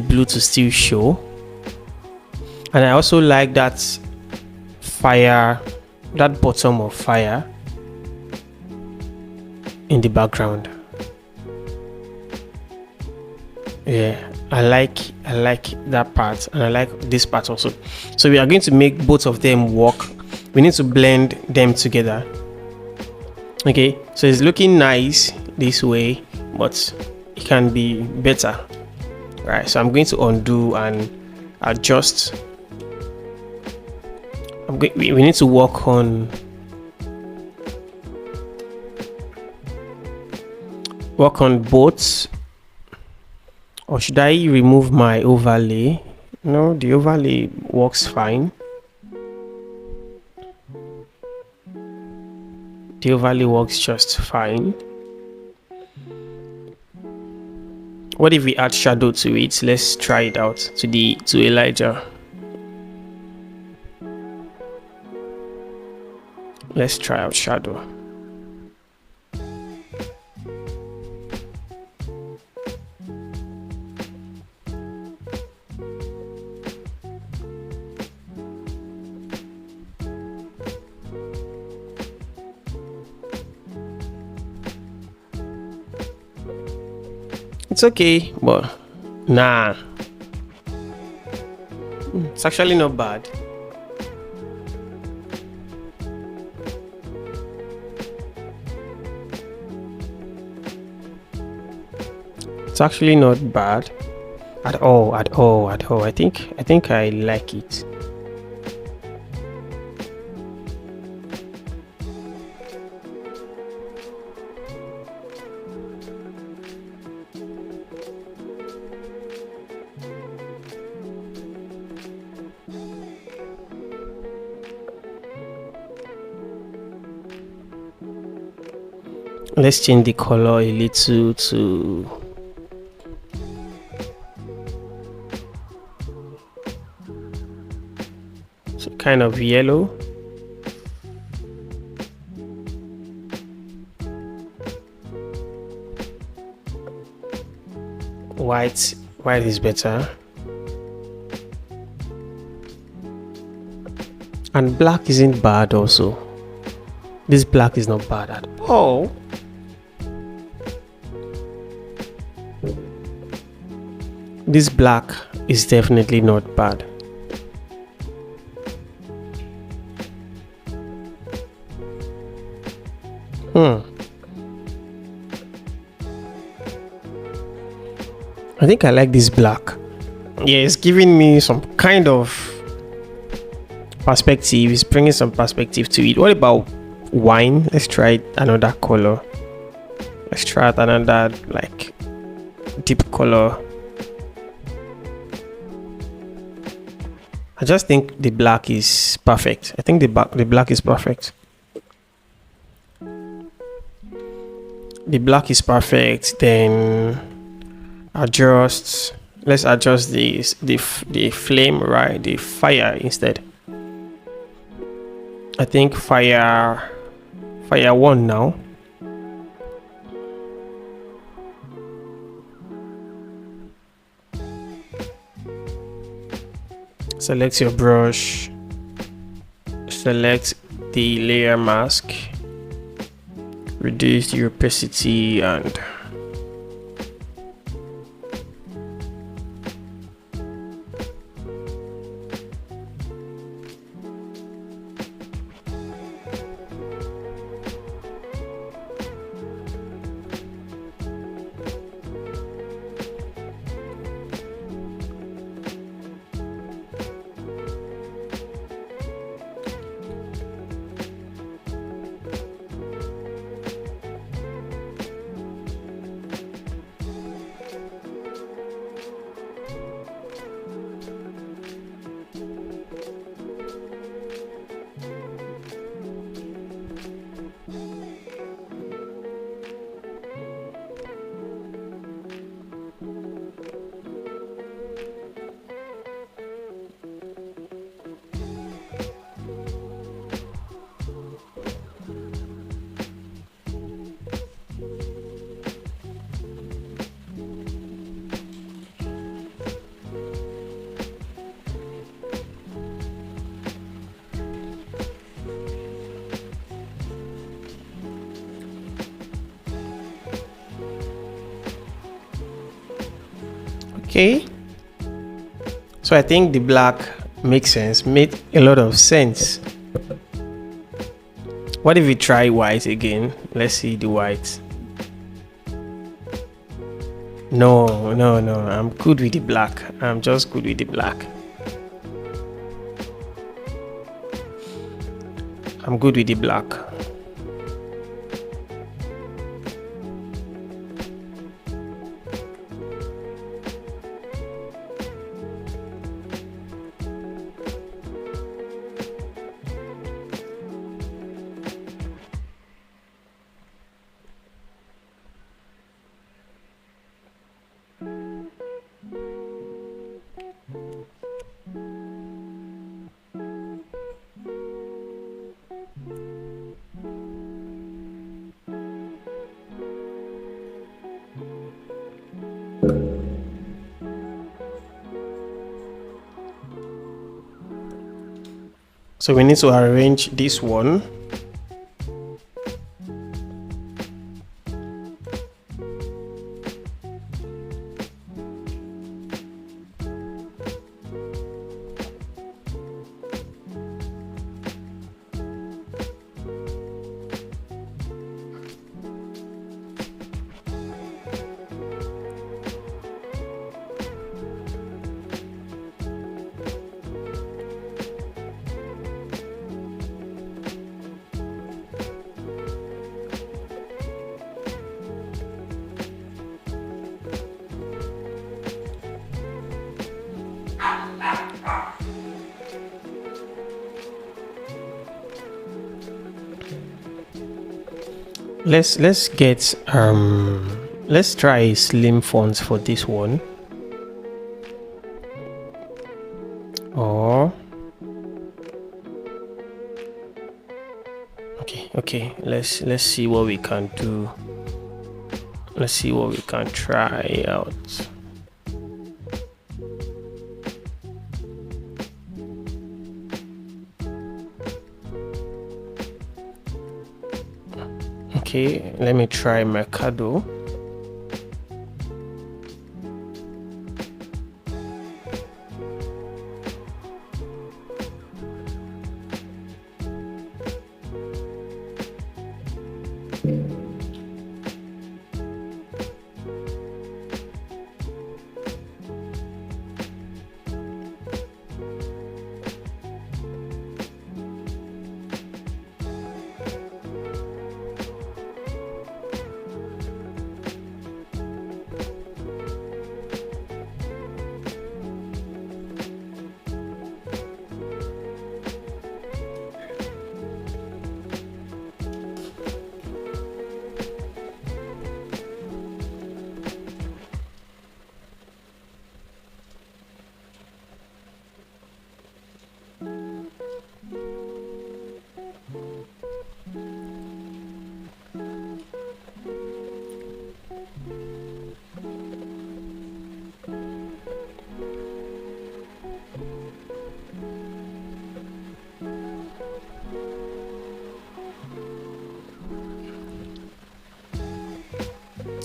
blue to still show, and I also like that fire, that bottom of fire in the background. Yeah, I like that part, and I like this part also. So we are going to make both of them work. We need to blend them together. Okay, so it's looking nice this way, but it can be better. Right, so I'm going to undo and adjust. We need to work on both. Or should I remove my overlay? No, the overlay works fine. The overlay works just fine. What if we add shadow to it? Let's try it out to Elijah. Let's try out shadow. It's okay, but nah. It's actually not bad. It's actually not bad at all, at all, at all. I think I like it. Let's change the color a little to kind of yellow. White is better. And black isn't bad also. This black is not bad at all. This black is definitely not bad. I think I like this black. Yeah, it's giving me some kind of perspective. It's bringing some perspective to it. What about wine? Let's try another color. Let's try another like deep color. I just think the black is perfect. I think the black is perfect. The black is perfect. Then let's adjust the flame, right? The fire instead. I think fire 1 now. Select your brush, select the layer mask, reduce the opacity, and okay. So I think the black makes sense, made a lot of sense. What if we try white again? Let's see the white. No, I'm good with the black. I'm just good with the black. I'm good with the black. So we need to arrange this one. Let's get let's try slim fonts for this one. Or okay, let's see what we can do. Let's see what we can try out. Okay, let me try Mercado.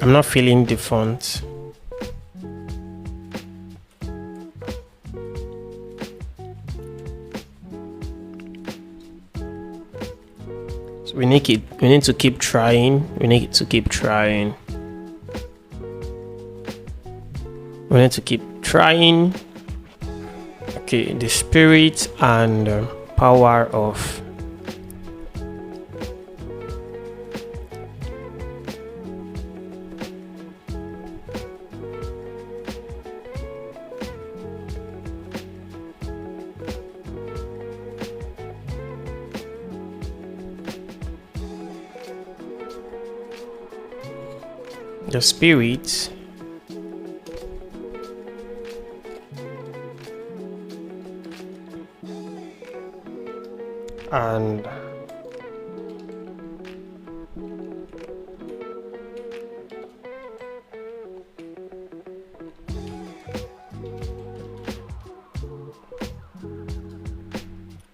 I'm not feeling the font. So we need to keep trying. We need to keep trying. We need to keep trying. Okay, the spirit and power of the spirit and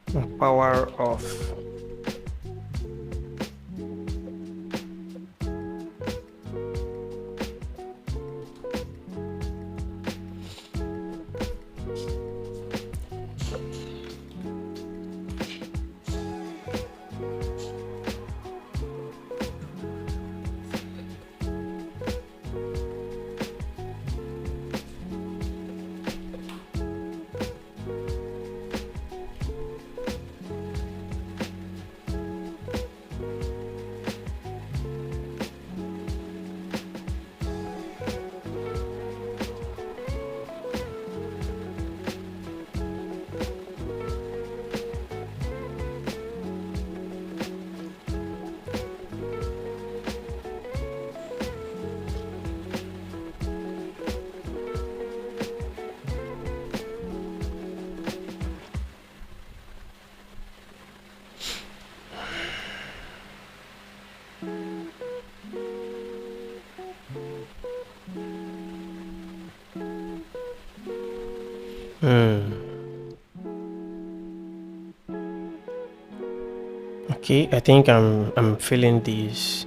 the power of Okay, I think I'm feeling this.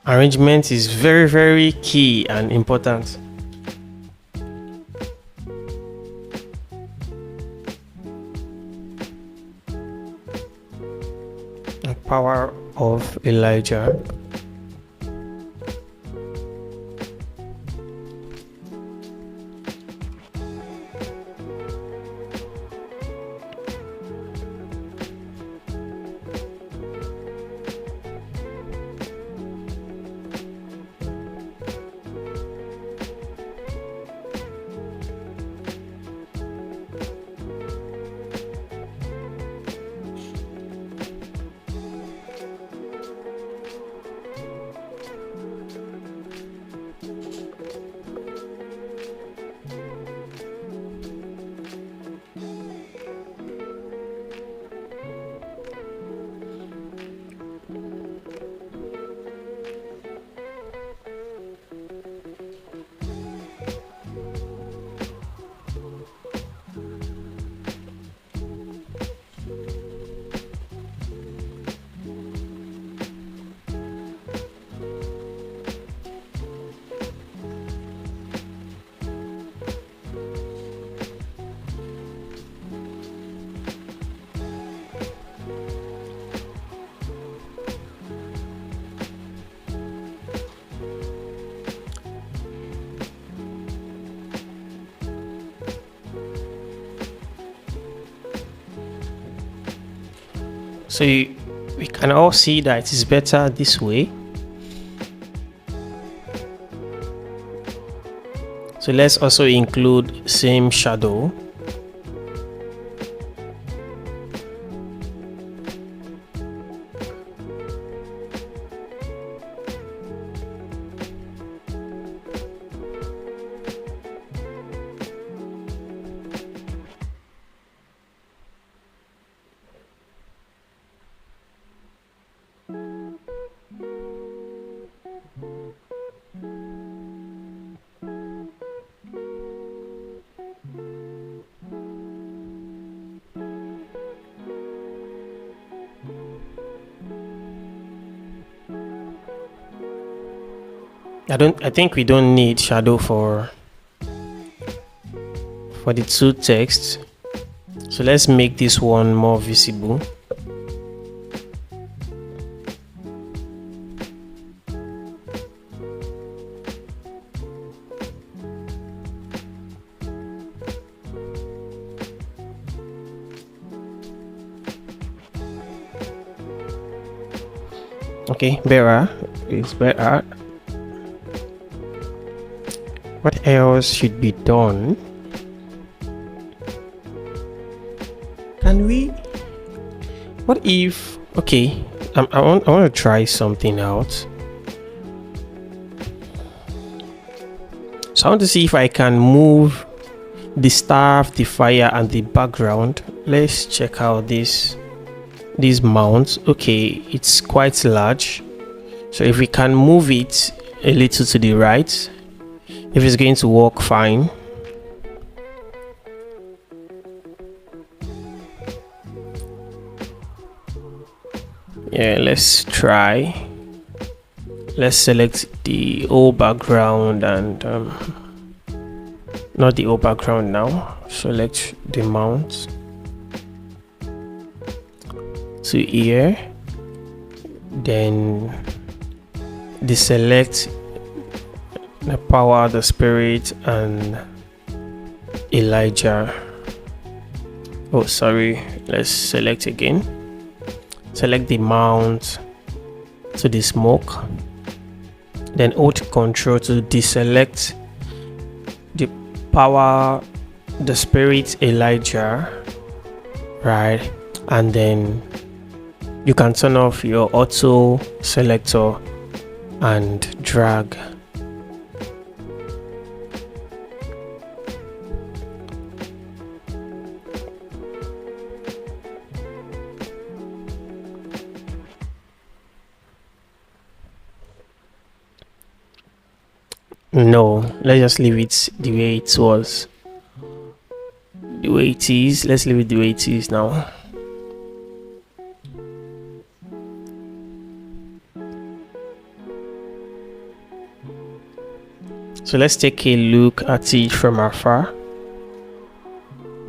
Arrangement is very, very key and important. The power of Elijah. So we can all see that it is better this way. So let's also include same shadow. I think we don't need shadow for the two texts. So let's make this one more visible. Okay, better. It's better. What else should be done? Can we? What if? Okay, I want to try something out. So I want to see if I can move the staff, the fire, and the background. Let's check out this mount. Okay, it's quite large. So if we can move it a little to the right, if it's going to work fine. Yeah, let's try. Let's select the old background and not the old background now. Select the mount to here, then deselect the power, the spirit, and Elijah. Oh, sorry. Let's select again. Select the mount to the smoke. Then Alt Control to deselect the power, the spirit, Elijah. Right. And then you can turn off your auto selector and drag. No, let's just leave it the way it was. the way it is. Let's leave it the way it is now. So let's take a look at it from afar.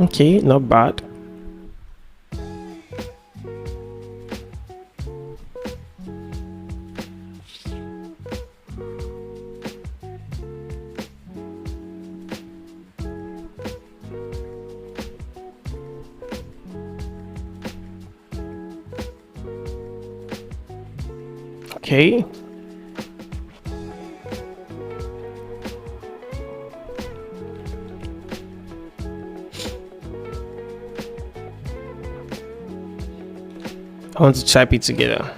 Okay, not bad. Okay. I want to type it together.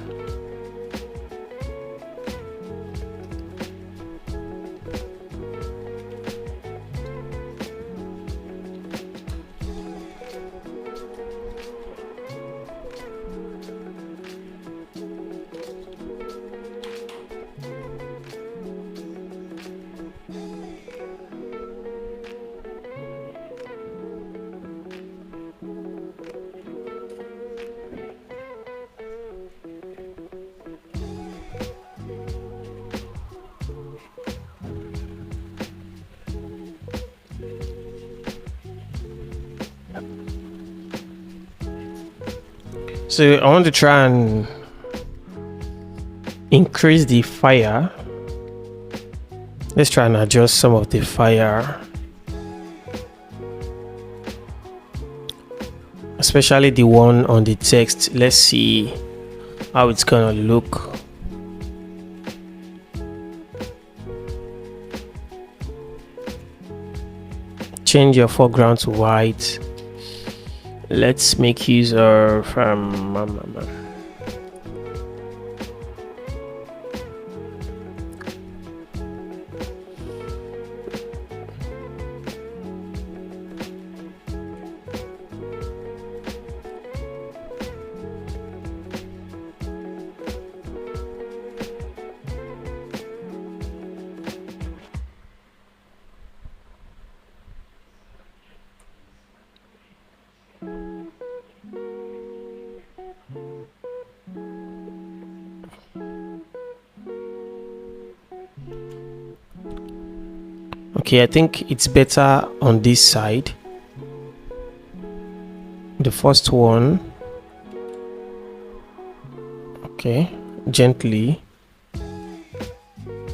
So I want to try and increase the fire. Let's try and adjust some of the fire, especially the one on the text. Let's see how it's gonna look. Change your foreground to white. Let's make use of okay, I think it's better on this side. The first one. Okay, gently.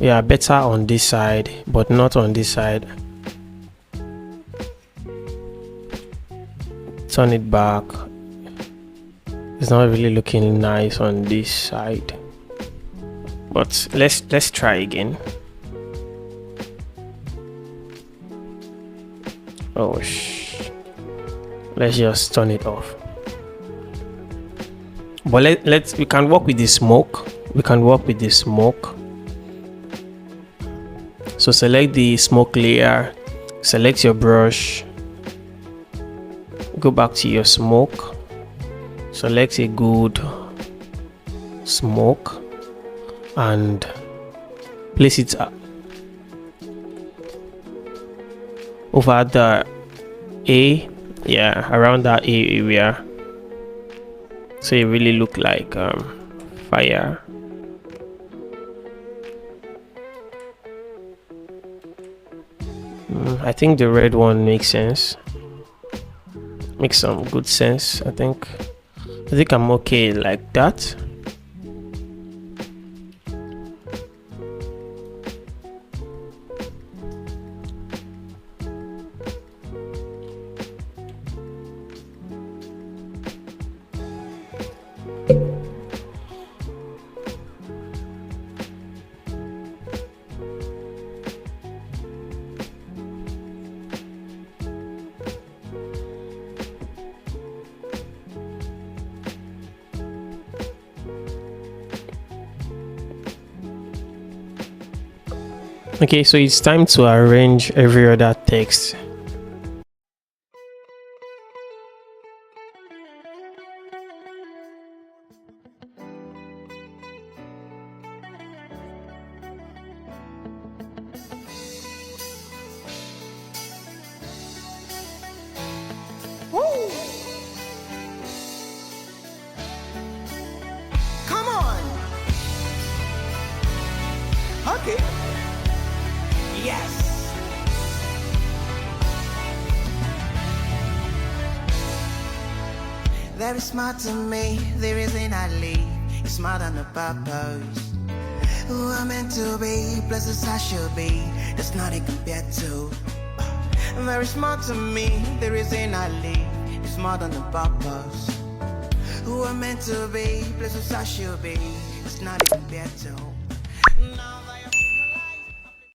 Yeah, better on this side, but not on this side. Turn it back. It's not really looking nice on this side. But let's try again. Oh, let's just turn it off. But we can work with the smoke. We can work with the smoke. So select the smoke layer, select your brush, go back to your smoke, select a good smoke and place it over the around that A area, so it really look like fire. I think the red one makes sense, makes some good sense. I think I'm okay like that. Okay, so it's time to arrange every other text. Yes. Very smart to me, the reason I leave is more than a purpose. Who I'm meant to be, places I should be, there's nothing compared to. Very smart to me, the reason I leave is more than a purpose. Who I'm meant to be, places I should be, there's nothing compared to.